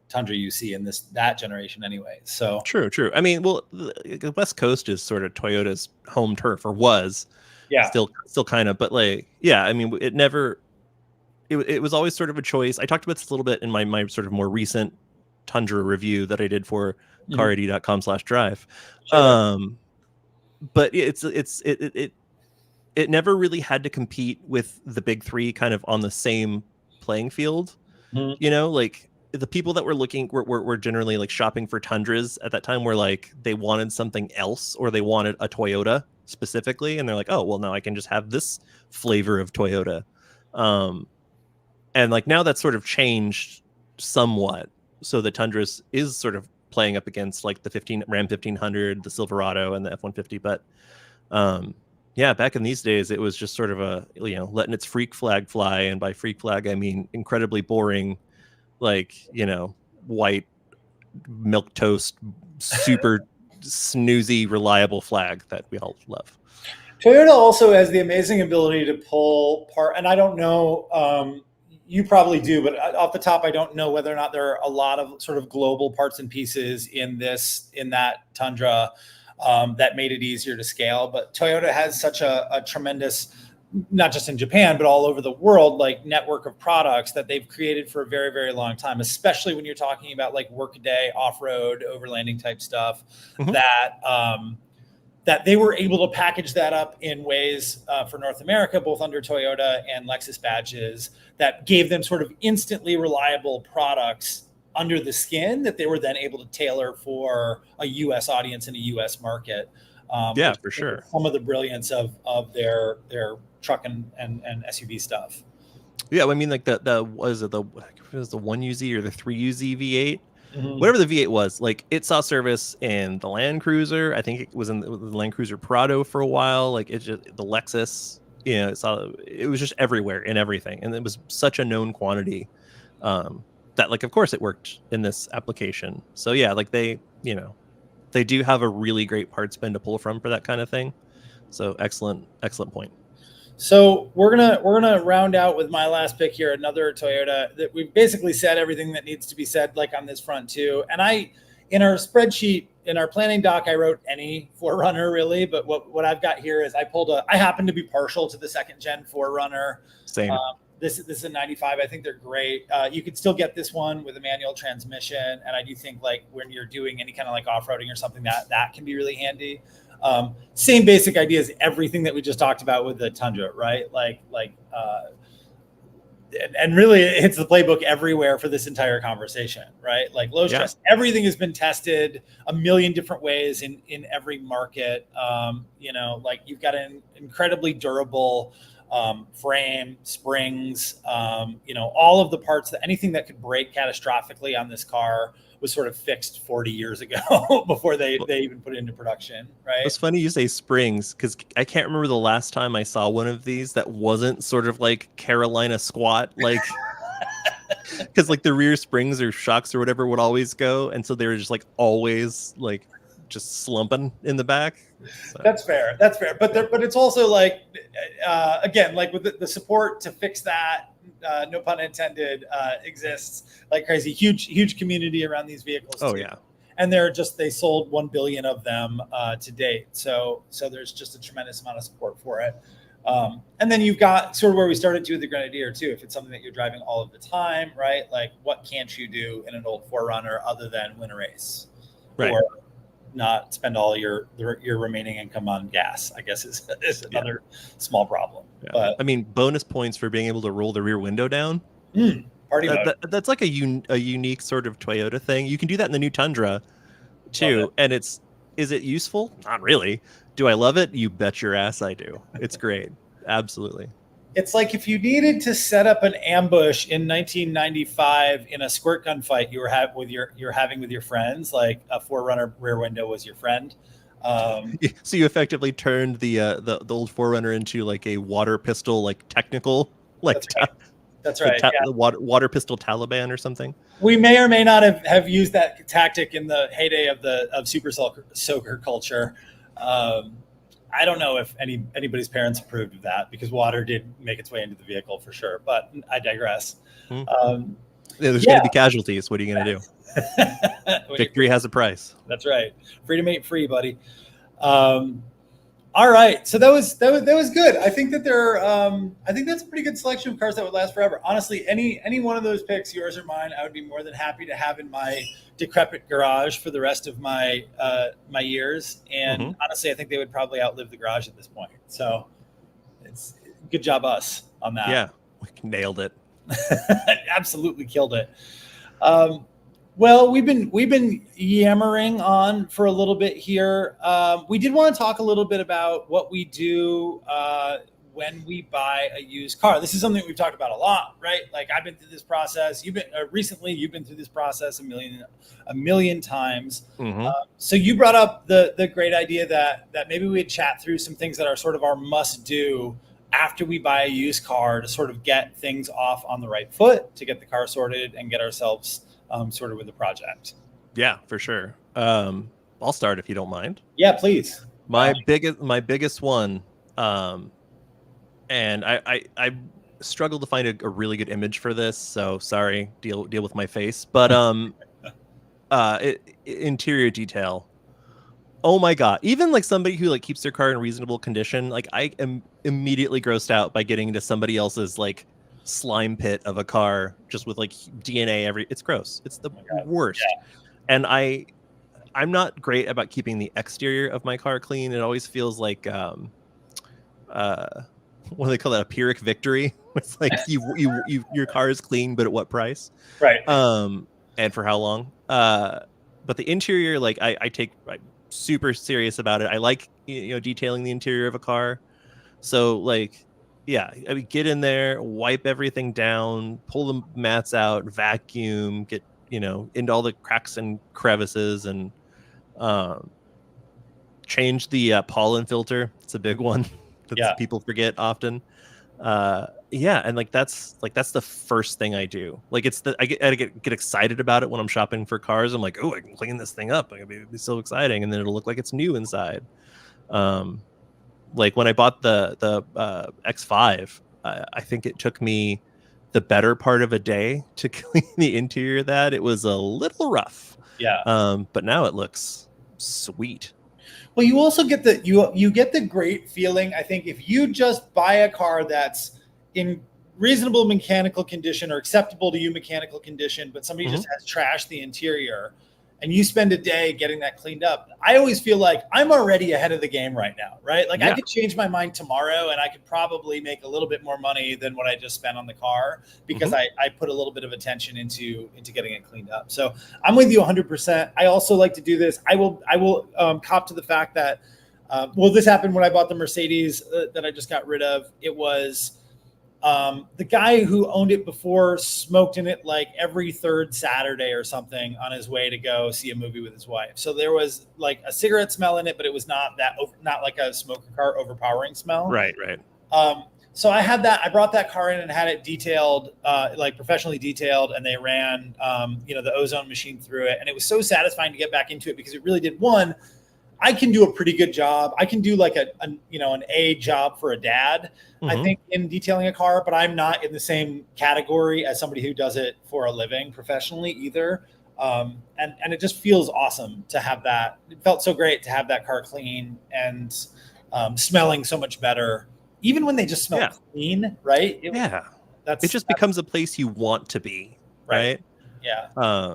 Tundra you see in that generation anyway. So true. I mean, well, the West Coast is sort of Toyota's home turf, or was. Still kind of, but like, yeah, I mean, it never it was always sort of a choice. I talked about this a little bit in my sort of more recent Tundra review that I did for carid.com/drive. Sure. But it never really had to compete with the big three kind of on the same playing field. You know, like the people that were generally like shopping for Tundras at that time were like they wanted something else, or they wanted a Toyota specifically, and they're like, oh well, now I can just have this flavor of Toyota. And like now that's sort of changed somewhat, so the Tundras is sort of playing up against like the Ram 1500, the Silverado, and the F-150. But yeah, back in these days, it was just sort of a, you know, letting its freak flag fly. And by freak flag, I mean incredibly boring, like, you know, white milk toast, super snoozy, reliable flag that we all love. Toyota also has the amazing ability to pull part, and I don't know, you probably do, but off the top, I don't know whether or not there are a lot of sort of global parts and pieces in that Tundra that made it easier to scale. But Toyota has such a tremendous, not just in Japan, but all over the world, like network of products that they've created for a very, very long time, especially when you're talking about like workaday, off-road, overlanding type stuff, that they were able to package that up in ways for North America, both under Toyota and Lexus badges, that gave them sort of instantly reliable products under the skin that they were then able to tailor for a U.S. audience in a U.S. market. Yeah, for sure. Some of the brilliance of their truck and SUV stuff. Yeah, I mean, like the 1UZ or the 3UZ V8, whatever the V8 was, like it saw service in the Land Cruiser. I think it was in the Land Cruiser Prado for a while. Like it just, the Lexus, you know, it was just everywhere in everything, and it was such a known quantity that, like, of course, it worked in this application. So yeah, like they do have a really great parts bin to pull from for that kind of thing. So excellent point. So we're gonna round out with my last pick here, another Toyota that we've basically said everything that needs to be said, like on this front too. And in our spreadsheet, in our planning doc, I wrote any 4Runner really, but what I've got here is I happen to be partial to the second gen 4Runner. Same. This is a 95. I think they're great. You could still get this one with a manual transmission, and I do think like when you're doing any kind of like off-roading or something, that can be really handy. Same basic idea as everything that we just talked about with the Tundra, right? And really it hits the playbook everywhere for this entire conversation, right? Like low stress, everything has been tested a million different ways in every market. You know, like you've got an incredibly durable frame, springs, you know, all of the parts, anything that could break catastrophically on this car was sort of fixed 40 years ago before they even put it into production, right? It's funny you say springs, because I can't remember the last time I saw one of these that wasn't sort of like Carolina squat, like because like the rear springs or shocks or whatever would always go, and so they were just like always like just slumping in the back. So. That's fair. But it's also like, again, like with the support to fix that, no pun intended, exists like crazy. Huge community around these vehicles. Oh too. yeah. And they sold 1 billion of them to date. So there's just a tremendous amount of support for it. And then you've got sort of where we started to with the Grenadier too. If it's something that you're driving all of the time, right? Like what can't you do in an old 4Runner other than win a race? Right. Or not spend all your remaining income on gas, I guess is another small problem. Yeah. But I mean, bonus points for being able to roll the rear window down. Party mode. That's like a unique sort of Toyota thing. You can do that in the new Tundra too. And is it useful? Not really. Do I love it? You bet your ass I do. It's great. Absolutely. It's like if you needed to set up an ambush in 1995 in a squirt gun fight you're having with your friends, like a 4Runner rear window was your friend. So you effectively turned the old 4Runner into like a water pistol, like technical, like that's right. The water pistol Taliban or something. We may or may not have used that tactic in the heyday of super soaker culture. I don't know if anybody's parents approved of that, because water did make its way into the vehicle for sure, but I digress. There's going to be casualties. What are you going to do? Victory has a price. That's right. Freedom ain't free, buddy. On All right, so that was good. I think that I think that's a pretty good selection of cars that would last forever. Honestly, any one of those picks, yours or mine, I would be more than happy to have in my decrepit garage for the rest of my my years. And honestly, I think they would probably outlive the garage at this point. So it's good job us on that. Yeah, we nailed it. Absolutely killed it. Well, we've been yammering on for a little bit here. We did want to talk a little bit about what we do when we buy a used car. This is something we've talked about a lot, right? Like I've been through this process. You've been through this process a million times. So you brought up the great idea that maybe we'd chat through some things that are sort of our must do after we buy a used car to sort of get things off on the right foot, to get the car sorted and get ourselves sort of with the project. Yeah, for sure. I'll start if you don't mind. Yeah, please. My biggest one, and I struggled to find a really good image for this, so sorry, deal with my face. But interior detail. Oh my god! Even like somebody who like keeps their car in reasonable condition, like I am immediately grossed out by getting into somebody else's like slime pit of a car just with like DNA it's gross. It's the worst. Yeah. And I'm not great about keeping the exterior of my car clean. It always feels like what do they call that, a Pyrrhic victory? It's like your car is clean, but at what price? Right. And for how long? But the interior, like I'm super serious about it. I like detailing the interior of a car. So like yeah, I mean, get in there, wipe everything down, pull the mats out, vacuum, get into all the cracks and crevices, and change the pollen filter. It's a big one that people forget often. And like that's the first thing I do. Like I get excited about it when I'm shopping for cars. I'm like, oh, I can clean this thing up. It'll be so exciting, and then it'll look like it's new inside. Like when I bought the X5, I think it took me the better part of a day to clean the interior of that. It was a little rough. Yeah. But now it looks sweet. Well, you also get you get the great feeling, I think, if you just buy a car that's in reasonable mechanical condition or acceptable to you mechanical condition, but somebody just has trashed the interior, and you spend a day getting that cleaned up. I always feel like I'm already ahead of the game right now, right? Like I could change my mind tomorrow and I could probably make a little bit more money than what I just spent on the car because I put a little bit of attention into getting it cleaned up. So I'm with you 100%. I also like to do this. I will cop to the fact that, this happened when I bought the Mercedes that I just got rid of. It was, the guy who owned it before smoked in it like every third Saturday or something on his way to go see a movie with his wife. So there was like a cigarette smell in it, but it was not like a smoker car overpowering smell. Right. So I brought that car in and had it detailed, like professionally detailed, and they ran, the ozone machine through it. And it was so satisfying to get back into it because it really did. One, I can do a pretty good job. I can do like an A job for a dad, I think, in detailing a car, but I'm not in the same category as somebody who does it for a living professionally either. And it just feels awesome to have that. It felt so great to have that car clean and smelling so much better, even when they just smell clean, right? It just becomes a place you want to be, right? Yeah.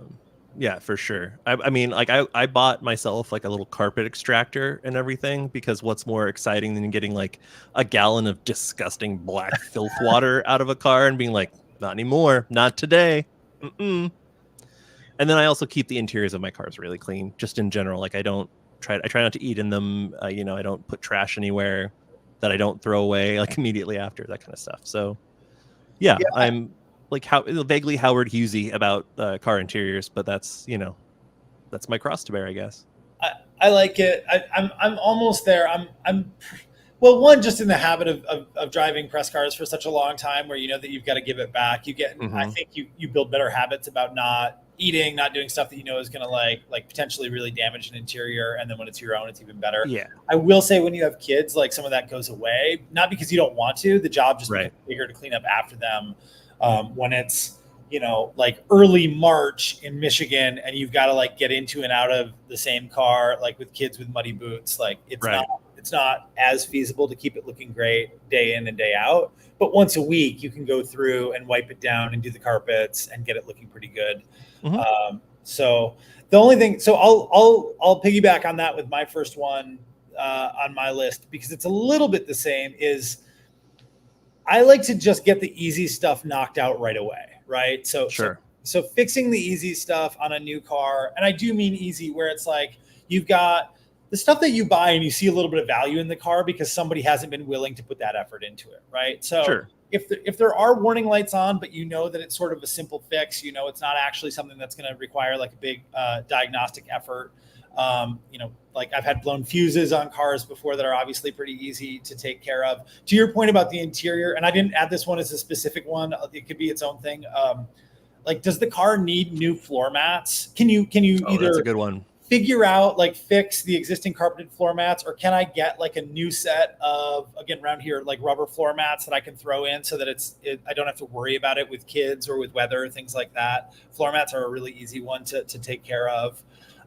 Yeah, for sure. I mean, like I bought myself like a little carpet extractor and everything, because what's more exciting than getting like a gallon of disgusting black filth water out of a car and being like, not anymore, not today. And then I also keep the interiors of my cars really clean, just in general. Like I try not to eat in them. I don't put trash anywhere that I don't throw away like immediately after, that kind of stuff. So yeah. I'm like vaguely Howard Hughesy about car interiors, but that's my cross to bear, I guess. I like it. I'm almost there. I'm just in the habit of driving press cars for such a long time, where that you've got to give it back. You get, I think you build better habits about not eating, not doing stuff that is going to like potentially really damage an interior, and then when it's your own, it's even better. Yeah. I will say, when you have kids, like some of that goes away, not because you don't want to. The job just becomes bigger to clean up after them. When it's, like early March in Michigan, and you've got to like get into and out of the same car, like with kids with muddy boots, like it's It's not as feasible to keep it looking great day in and day out. But once a week, you can go through and wipe it down and do the carpets and get it looking pretty good. So the only thing, so I'll piggyback on that with my first one on my list, because it's a little bit the same, is I like to just get the easy stuff knocked out right away, right? So fixing the easy stuff on a new car, and I do mean easy where it's like you've got the stuff that you buy and you see a little bit of value in the car because somebody hasn't been willing to put that effort into it, right? So if there are warning lights on, but you know that it's sort of a simple fix, you know, it's not actually something that's going to require like a big diagnostic effort. Like I've had blown fuses on cars before that are obviously pretty easy to take care of. To your point about the interior, and I didn't add this one as a specific one, it could be its own thing. Like, does the car need new floor mats? Can you either that's a good one. Figure out, like, fix the existing carpeted floor mats, or can I get like a new set of, again, around here, like rubber floor mats that I can throw in so that I don't have to worry about it with kids or with weather, things like that. Floor mats are a really easy one to take care of.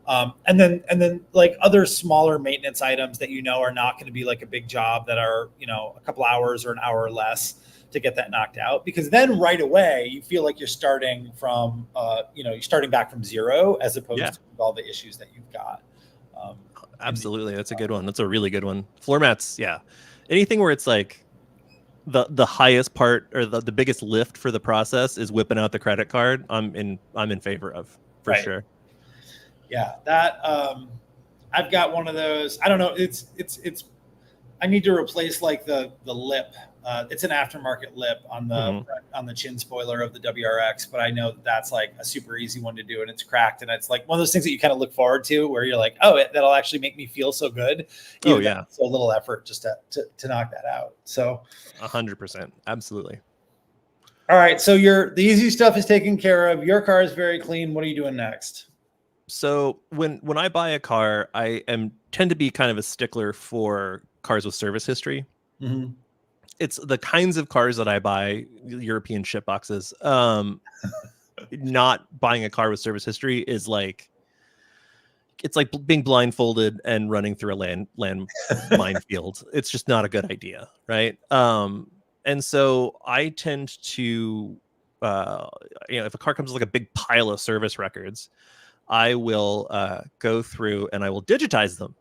And then like other smaller maintenance items that, you know, are not going to be like a big job, that are, you know, a couple hours or an hour or less to get that knocked out, because then right away you feel like you're starting from, you're starting back from zero, as opposed to all the issues that you've got. Absolutely. That's a good one. That's a really good one. Floor mats. Yeah. Anything where it's like the highest part or the biggest lift for the process is whipping out the credit card. I'm in favor of, for sure. Yeah, that I've got one of those. I don't know. It's I need to replace like the lip. It's an aftermarket lip on the chin spoiler of the WRX, but I know that's like a super easy one to do, and it's cracked, and it's like one of those things that you kind of look forward to, where you're like, oh, that'll actually make me feel so good. So a little effort just to knock that out. So 100%, absolutely. All right, so the easy stuff is taken care of. Your car is very clean. What are you doing next? So when I buy a car, I tend to be kind of a stickler for cars with service history. Mm-hmm. It's the kinds of cars that I buy, European ship boxes. Not buying a car with service history is like, it's like being blindfolded and running through a land minefield. It's just not a good idea, right? And so I tend to, if a car comes with like a big pile of service records, I will go through and I will digitize them.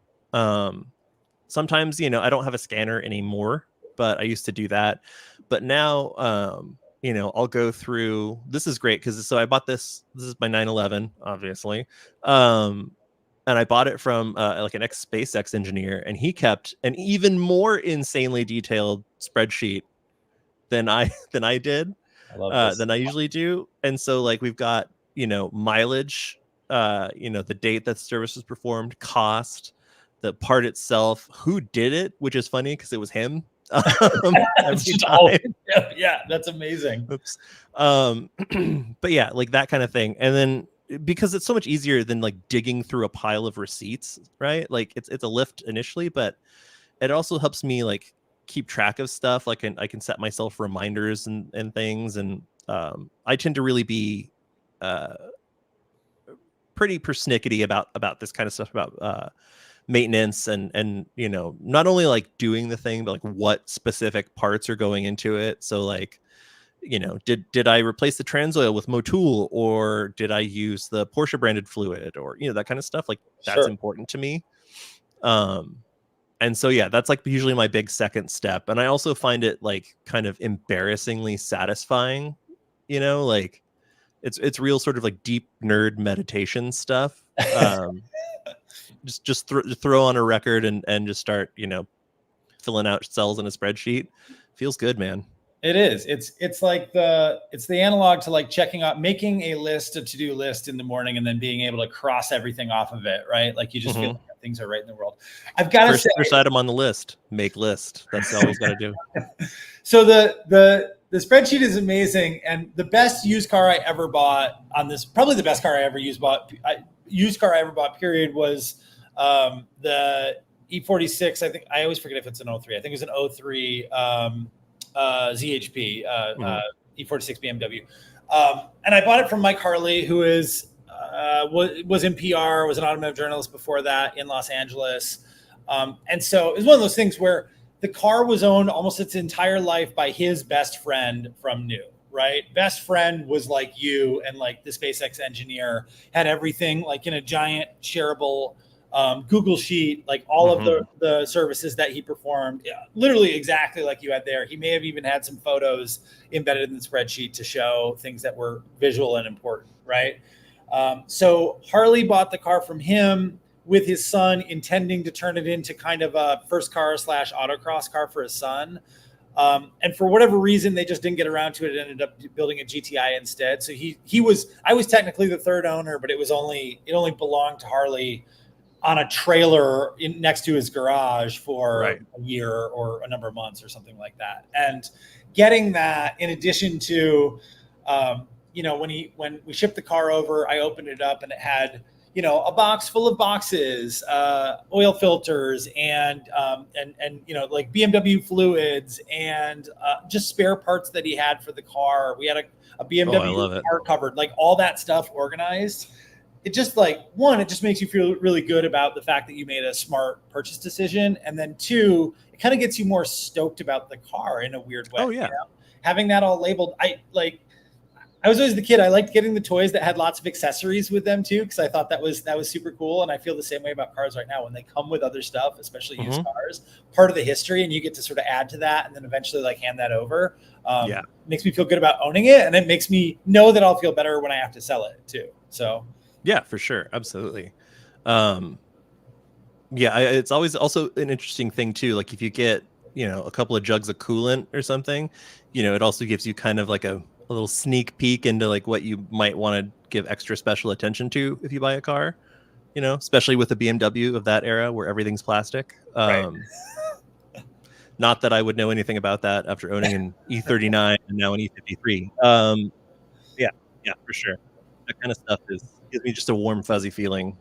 Sometimes, I don't have a scanner anymore, but I used to do that. But now, I'll go through. This is great because I bought this. This is my 911, obviously, and I bought it from like an ex-SpaceX engineer, and he kept an even more insanely detailed spreadsheet than I did, than I usually do. And so, like, we've got mileage. The date that service was performed, cost, the part itself, who did it, which is funny because it was him. Yeah, that's amazing. Oops. But yeah, like that kind of thing. And then because it's so much easier than like digging through a pile of receipts, right? Like it's a lift initially, but it also helps me like keep track of stuff. Like I can set myself reminders and things. And I tend to really be pretty persnickety about this kind of stuff, about maintenance and not only like doing the thing, but like what specific parts are going into it. So like, did I replace the trans oil with Motul, or did I use the Porsche branded fluid, or that kind of stuff? Like that's important to me. And so yeah, that's like usually my big second step. And I also find it like kind of embarrassingly satisfying, like it's real sort of like deep nerd meditation stuff. Just throw on a record and just start, filling out cells in a spreadsheet. Feels good, man. It is. It's like it's the analog to like checking out, making a to-do list in the morning, and then being able to cross everything off of it, right? Like you just feel like things are right in the world. I've got to say, first item on the list, make list. That's always got to do. So the spreadsheet is amazing, and the best used car I ever bought on this, probably the best car I ever used car I ever bought, period, was the E46. I think I always forget if it's an 03. I think it was an 03 ZHP E46 BMW. And I bought it from Mike Harley, who was in PR, was an automotive journalist before that in Los Angeles. And so it was one of those things where the car was owned almost its entire life by his best friend from new, right? Best friend was like you and like the SpaceX engineer, had everything like in a giant shareable Google sheet, like all of the services that he performed, literally exactly like you had there. He may have even had some photos embedded in the spreadsheet to show things that were visual and important, right? So Harley bought the car from him with his son, intending to turn it into kind of a first car / autocross car for his son. And for whatever reason, they just didn't get around to it. It ended up building a GTI instead. So I was technically the third owner, but it only belonged to Harley on a trailer next to his garage for a year or a number of months or something like that. And getting that, in addition to, when we shipped the car over, I opened it up and it had, a box full of boxes, oil filters, and like BMW fluids, and just spare parts that he had for the car. We had a BMW car covered, like all that stuff organized. It just it just makes you feel really good about the fact that you made a smart purchase decision. And then two, it kind of gets you more stoked about the car in a weird way. Oh yeah. Having that all labeled. I was always the kid. I liked getting the toys that had lots of accessories with them too, because I thought that was super cool. And I feel the same way about cars right now when they come with other stuff, especially used cars, part of the history, and you get to sort of add to that and then eventually hand that over. Makes me feel good about owning it, and it makes me know that I'll feel better when I have to sell it too. So yeah, for sure, absolutely. It's always also an interesting thing too. Like if you get a couple of jugs of coolant or something, it also gives you kind of like a little sneak peek into like what you might want to give extra special attention to if you buy a car, especially with a BMW of that era where everything's plastic. Not that I would know anything about that after owning an E39 and now an E53. Yeah, for sure. That kind of stuff gives me just a warm, fuzzy feeling,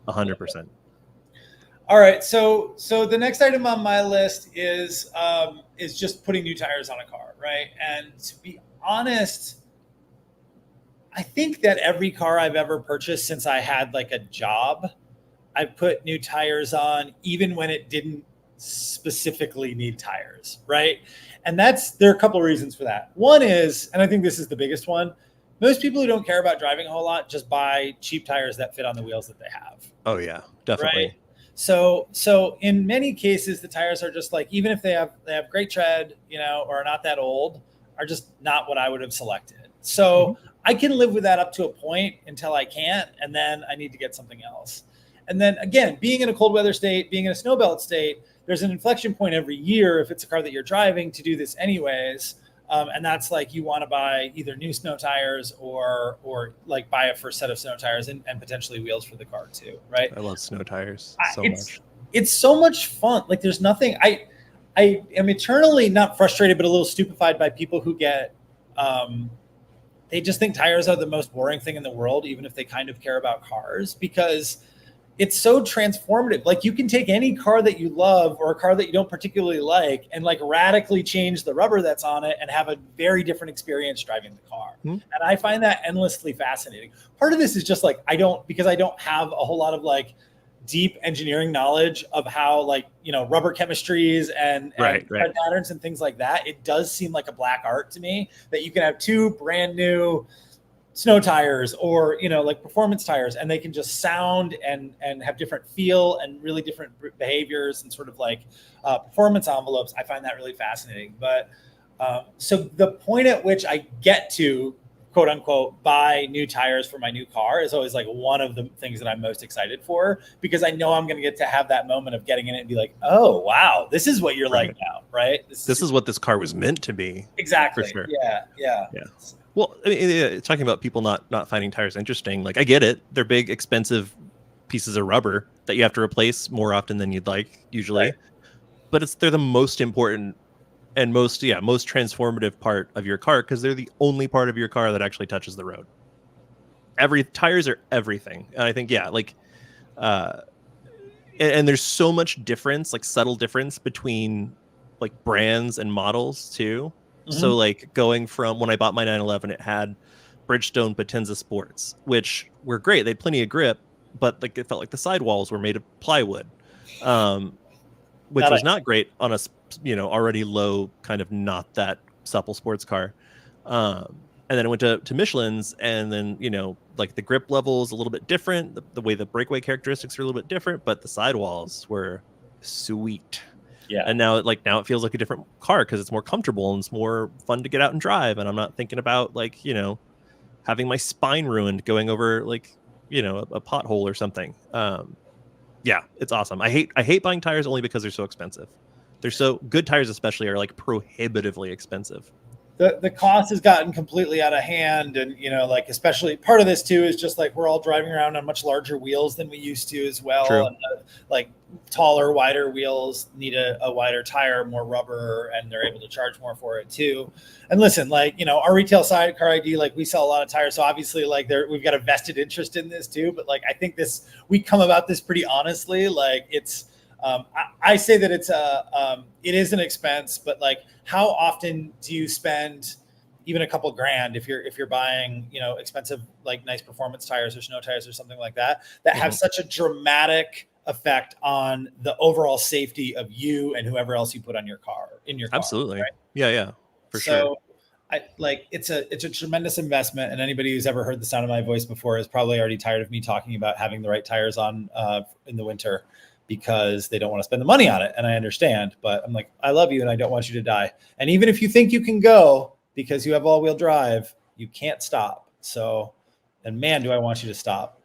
100%. All right, so the next item on my list is just putting new tires on a car, right? And to be honest, I think that every car I've ever purchased since I had like a job, I put new tires on, even when it didn't specifically need tires, right? And there are a couple of reasons for that. One is, and I think this is the biggest one, most people who don't care about driving a whole lot just buy cheap tires that fit on the wheels that they have. Oh yeah, definitely. Right? So in many cases, the tires are just like, even if they have great tread, or are not that old, are just not what I would have selected. So I can live with that up to a point until I can't, and then I need to get something else. And then again, being in a cold weather state, being in a snow belt state, there's an inflection point every year if it's a car that you're driving to do this anyways. And that's like you want to buy either new snow tires or like buy a first set of snow tires and potentially wheels for the car too, right? I love snow tires so much. It's so much fun. Like there's nothing. I am eternally not frustrated, but a little stupefied by people who get they just think tires are the most boring thing in the world, even if they kind of care about cars, because it's so transformative. Like you can take any car that you love or a car that you don't particularly like and like radically change the rubber that's on it and have a very different experience driving the car. And I find that endlessly fascinating. Part of this is just like, because I don't have a whole lot of like deep engineering knowledge of how like, rubber chemistries and tread patterns and things like that. It does seem like a black art to me that you can have two brand new snow tires or like performance tires, and they can just sound and have different feel and really different behaviors and sort of like performance envelopes. I find that really fascinating. But so the point at which I get to quote unquote buy new tires for my new car is always like one of the things that I'm most excited for, because I know I'm going to get to have that moment of getting in it and be like, oh wow, this is what you're like now, right? This is what this car was meant to be. Exactly. For sure. Yeah. Well, I mean, talking about people not finding tires interesting, like I get it. They're big, expensive pieces of rubber that you have to replace more often than you'd like usually. Right. But they're the most important and most transformative part of your car, because they're the only part of your car that actually touches the road. Tires are everything. And I think, and there's so much difference, like subtle difference between like brands and models too. So like going from when I bought my 911, it had Bridgestone Potenza Sports, which were great. They had plenty of grip, but like it felt like the sidewalls were made of plywood. which was not great on a already low kind of not that supple sports car. And then I went to Michelin's, and then like the grip level is a little bit different. The way the breakaway characteristics are a little bit different, but the sidewalls were sweet. Yeah. And now it feels like a different car because it's more comfortable and it's more fun to get out and drive. And I'm not thinking about like having my spine ruined going over like a pothole or something. Yeah, it's awesome. I hate buying tires only because they're so expensive. They're so good. Tires especially are like prohibitively expensive. The cost has gotten completely out of hand, and like especially part of this too is just like we're all driving around on much larger wheels than we used to as well. True. And like taller, wider wheels need a wider tire, more rubber, and they're able to charge more for it too. And listen, like our retail side, Car ID, like we sell a lot of tires, so obviously like we've got a vested interest in this too. But like I think we come about this pretty honestly. Like it's. I say that it is an expense, but like how often do you spend even a couple grand if you're buying expensive like nice performance tires or snow tires or something like that have such a dramatic effect on the overall safety of you and whoever else you put on your car Absolutely. Right? Yeah, for so, sure. It's a tremendous investment, and anybody who's ever heard the sound of my voice before is probably already tired of me talking about having the right tires on in the winter, because they don't want to spend the money on it. And I understand, but I'm like, I love you and I don't want you to die. And even if you think you can go because you have all-wheel drive, you can't stop. So, and man, do I want you to stop.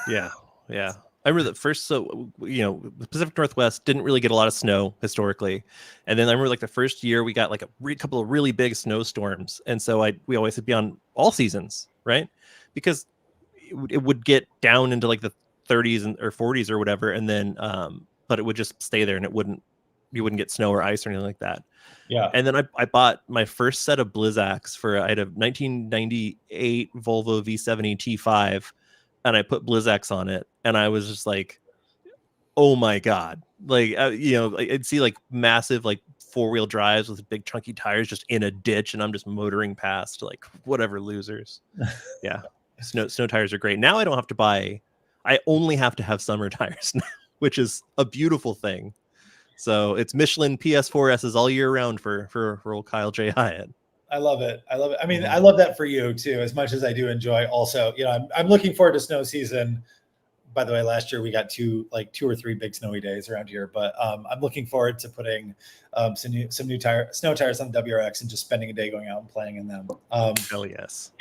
Yeah. I remember the first, the Pacific Northwest didn't really get a lot of snow historically. And then I remember like the first year we got like a couple of really big snowstorms. And so we always had to be on all seasons, right? Because it would get down into like the 30s or 40s or whatever, and then but it would just stay there, and you wouldn't get snow or ice or anything like that. Yeah. And then I bought my first set of Blizzaks I had a 1998 Volvo V70 T5, and I put Blizzaks on it, and I was just like, oh my god, like I'd see like massive like 4-wheel drives with big chunky tires just in a ditch, and I'm just motoring past like whatever losers. Yeah. Snow tires are great. Now I only have to have summer tires now, which is a beautiful thing. So it's Michelin PS4S's all year round for old Kyle J. Hyatt. I love it. I mean, I love that for you too, as much as I do enjoy also, I'm looking forward to snow season. By the way, last year we got 2 or 3 big snowy days around here, but I'm looking forward to putting some new snow tires on the WRX and just spending a day going out and playing in them. Hell yes.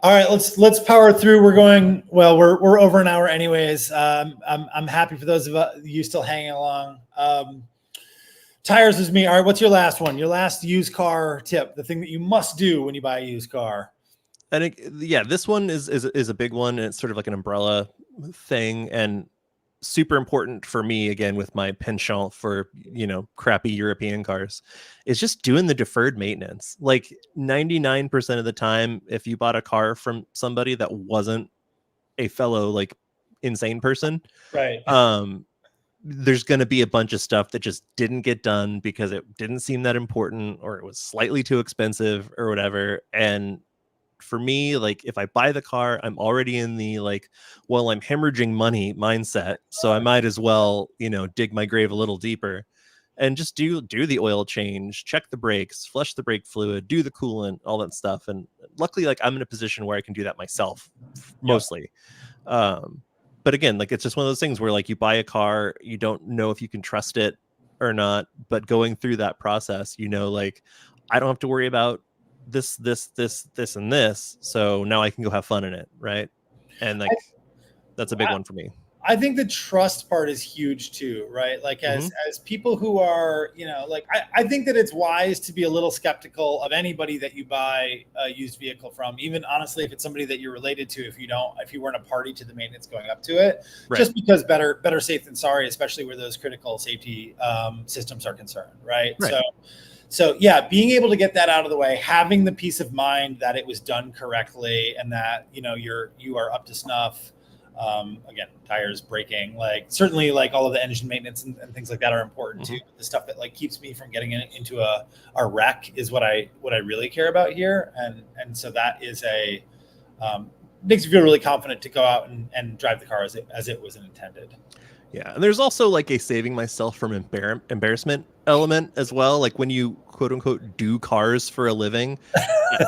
All right, let's power through. We're over an hour anyways. I'm happy for those of you still hanging along. Tires is me. All right, what's your last one? Your last used car tip, the thing that you must do when you buy a used car. I think this one is a big one, and it's sort of like an umbrella thing, and super important for me, again, with my penchant for crappy European cars, is just doing the deferred maintenance. Like 99% of the time, if you bought a car from somebody that wasn't a fellow like insane person, right, there's going to be a bunch of stuff that just didn't get done because it didn't seem that important, or it was slightly too expensive or whatever. And for me, like if I buy the car, I'm already in the like, well, I'm hemorrhaging money mindset, so I might as well, dig my grave a little deeper and just do the oil change, check the brakes, flush the brake fluid, do the coolant, all that stuff. And luckily, like I'm in a position where I can do that myself mostly. But again, like it's just one of those things where like you buy a car, you don't know if you can trust it or not, but going through that process, like I don't have to worry about this and this, so now I can go have fun in it, right? And like that's a big one for me. I think the trust part is huge too, right? Like as people who are, I think that it's wise to be a little skeptical of anybody that you buy a used vehicle from, even honestly, if it's somebody that you're related to, if you weren't a party to the maintenance going up to it, right. Just because better safe than sorry, especially where those critical safety systems are concerned, right? So yeah, being able to get that out of the way, having the peace of mind that it was done correctly and that, you are up to snuff. Again, tires, braking, like certainly like all of the engine maintenance and things like that are important too. The stuff that like keeps me from getting into a wreck is what I really care about here. And so that is makes you feel really confident to go out and drive the car as it was intended. Yeah, and there's also like a saving myself from embarrassment element as well. Like when you quote unquote do cars for a living,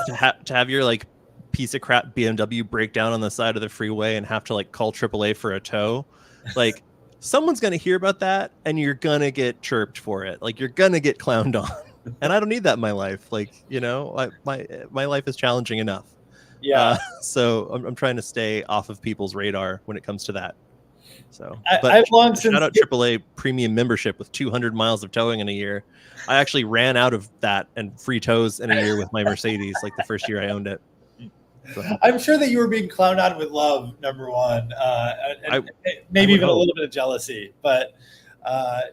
to have your like piece of crap BMW break down on the side of the freeway and have to like call AAA for a tow, like someone's gonna hear about that and you're gonna get chirped for it. Like you're gonna get clowned on, and I don't need that in my life. Like my life is challenging enough. Yeah. So I'm trying to stay off of people's radar when it comes to that. So, I've long shout since out AAA premium membership with 200 miles of towing in a year. I actually ran out of that and free tows in a year with my Mercedes, like the first year I owned it. So, I'm sure that you were being clowned on with love, number one, and maybe even a little bit of jealousy. But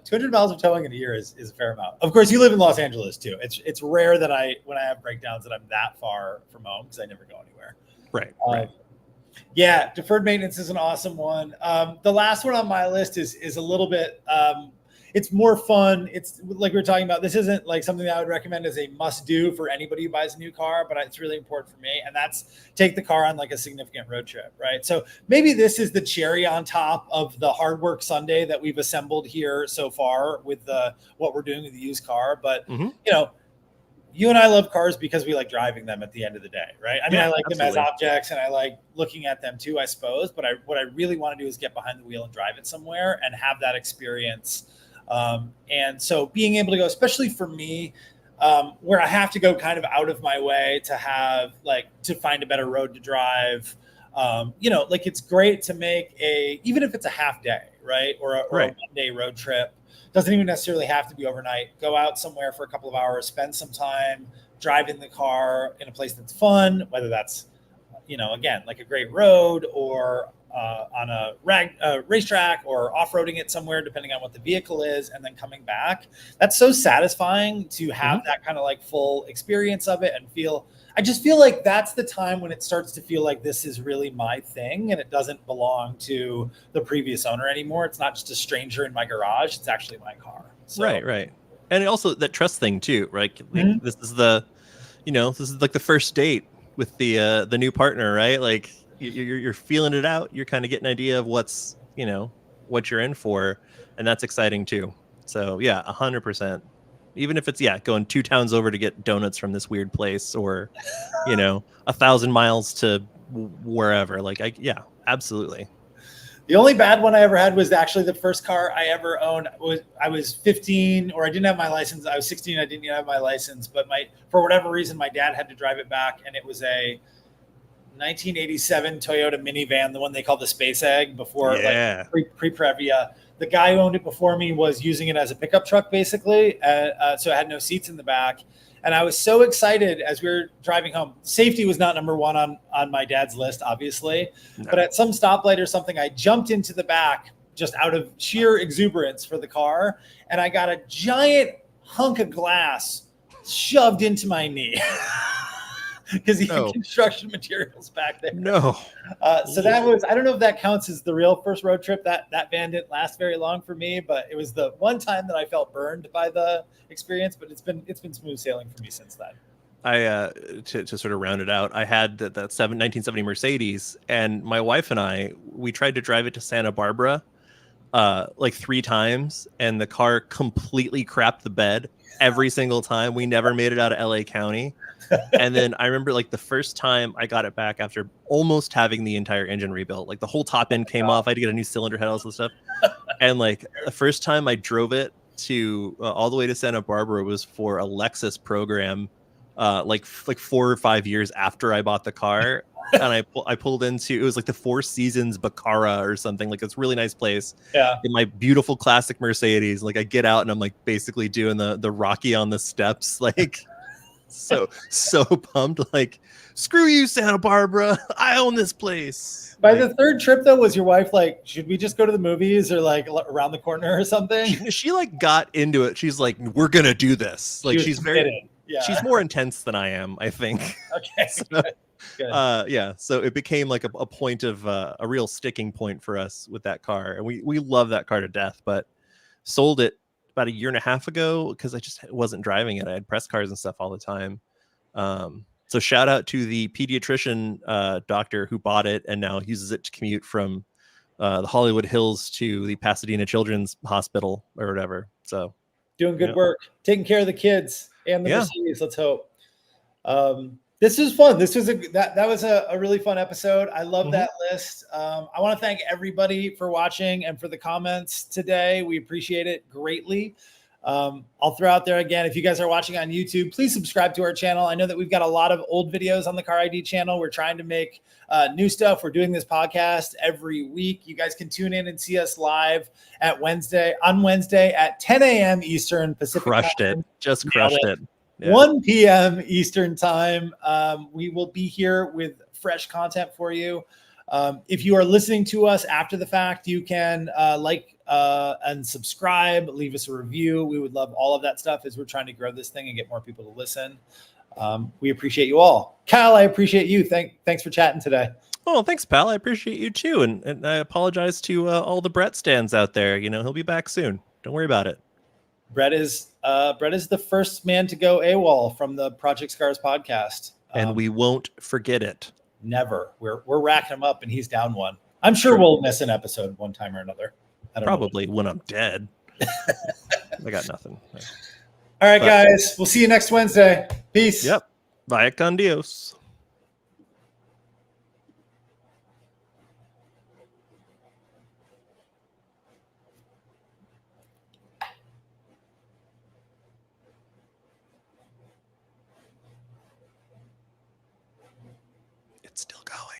200 miles of towing in a year is a fair amount. Of course, you live in Los Angeles too. It's rare that when I have breakdowns that I'm that far from home because I never go anywhere. Right. Yeah, deferred maintenance is an awesome one. The last one on my list is a little bit. It's more fun. It's like we were talking about. This isn't like something that I would recommend as a must do for anybody who buys a new car, but it's really important for me. And that's take the car on like a significant road trip, right? So maybe this is the cherry on top of the hard work Sunday that we've assembled here so far with what we're doing with the used car. But you and I love cars because we like driving them at the end of the day, right? I mean, I like them as objects and I like looking at them too, I suppose. But what I really want to do is get behind the wheel and drive it somewhere and have that experience. And so being able to go, especially for me, where I have to go kind of out of my way to find a better road to drive, like it's great to make even if it's a half day, right? Or a 1 day road trip. Doesn't even necessarily have to be overnight. Go out somewhere for a couple of hours, spend some time driving the car in a place that's fun, whether that's, again, like a great road or on a racetrack or off-roading it somewhere, depending on what the vehicle is, and then coming back. That's so satisfying to have that kind of like full experience of it and I just feel like that's the time when it starts to feel like this is really my thing and it doesn't belong to the previous owner anymore. It's not just a stranger in my garage. It's actually my car. So, right. And also that trust thing too, right? Like this is this is like the first date with the new partner, right? Like you're feeling it out. You're kind of getting an idea of what's, what you're in for. And that's exciting too. So yeah, 100%. Even if it's going 2 towns over to get donuts from this weird place, or 1,000 miles to wherever. Absolutely. The only bad one I ever had was actually the first car I ever owned. I was 15, or I didn't have my license. I was 16. I didn't have my license, but for whatever reason, my dad had to drive it back, and it was a 1987 Toyota minivan, the one they called the Space Egg before, pre-Previa. The guy who owned it before me was using it as a pickup truck, basically. So it had no seats in the back. And I was so excited as we were driving home. Safety was not number one on my dad's list, obviously. No. But at some stoplight or something, I jumped into the back just out of sheer exuberance for the car. And I got a giant hunk of glass shoved into my knee. Because he had construction materials back there. No. So that was, I don't know if that counts as the real first road trip. That van didn't last very long for me, but it was the one time that I felt burned by the experience, but it's been smooth sailing for me since then. I to sort of round it out, I had that 1970 Mercedes, and my wife and we tried to drive it to Santa Barbara like 3 times, and the car completely crapped the bed every single time. We never made it out of LA County. And then I remember like the first time I got it back after almost having the entire engine rebuilt, like the whole top end came off. I had to get a new cylinder head, all this stuff. And like the first time I drove it to all the way to Santa Barbara was for a Lexus program, like 4 or 5 years after I bought the car. And I pulled into, it was like the Four Seasons Baccara or something, like it's a really nice place. Yeah. In my beautiful classic Mercedes, like I get out and I'm like basically doing the Rocky on the steps, like so pumped, like screw you, Santa Barbara, I own this place. By the third trip though, was your wife like, should we just go to the movies or like around the corner or something? She like got into it. She's like, we're gonna do this. Like she's very, she's more intense than I am, I think. Okay. So, good. So it became like a point of a real sticking point for us with that car, and we love that car to death, but sold it about 1.5 years ago because I just wasn't driving it. I had press cars and stuff all the time. So shout out to the pediatrician doctor who bought it and now uses it to commute from the Hollywood Hills to the Pasadena Children's Hospital or whatever. So doing good work, taking care of the kids and the Mercedes. Let's hope. This was fun. This was that was a really fun episode. I love that list. I want to thank everybody for watching and for the comments today. We appreciate it greatly. I'll throw out there again, if you guys are watching on YouTube, please subscribe to our channel. I know that we've got a lot of old videos on the Car ID channel. We're trying to make new stuff. We're doing this podcast every week. You guys can tune in and see us live on Wednesday at 10 a.m. Eastern Pacific. Crushed time. it. Just crushed it. Yeah. 1 p.m. Eastern time. We will be here with fresh content for you. If you are listening to us after the fact, you can like and subscribe, leave us a review. We would love all of that stuff as we're trying to grow this thing and get more people to listen. We appreciate you all. Kyle, I appreciate you. Thanks for chatting today. Oh, thanks, pal. I appreciate you too. And I apologize to all the Brett stands out there. You know, he'll be back soon. Don't worry about it. Brett is the first man to go AWOL from the Project Scars podcast. And we won't forget it. Never. We're racking him up and he's down one. I'm sure we'll miss an episode one time or another. Probably when I'm dead. I got nothing. All right, guys. We'll see you next Wednesday. Peace. Yep. Vaya con Dios.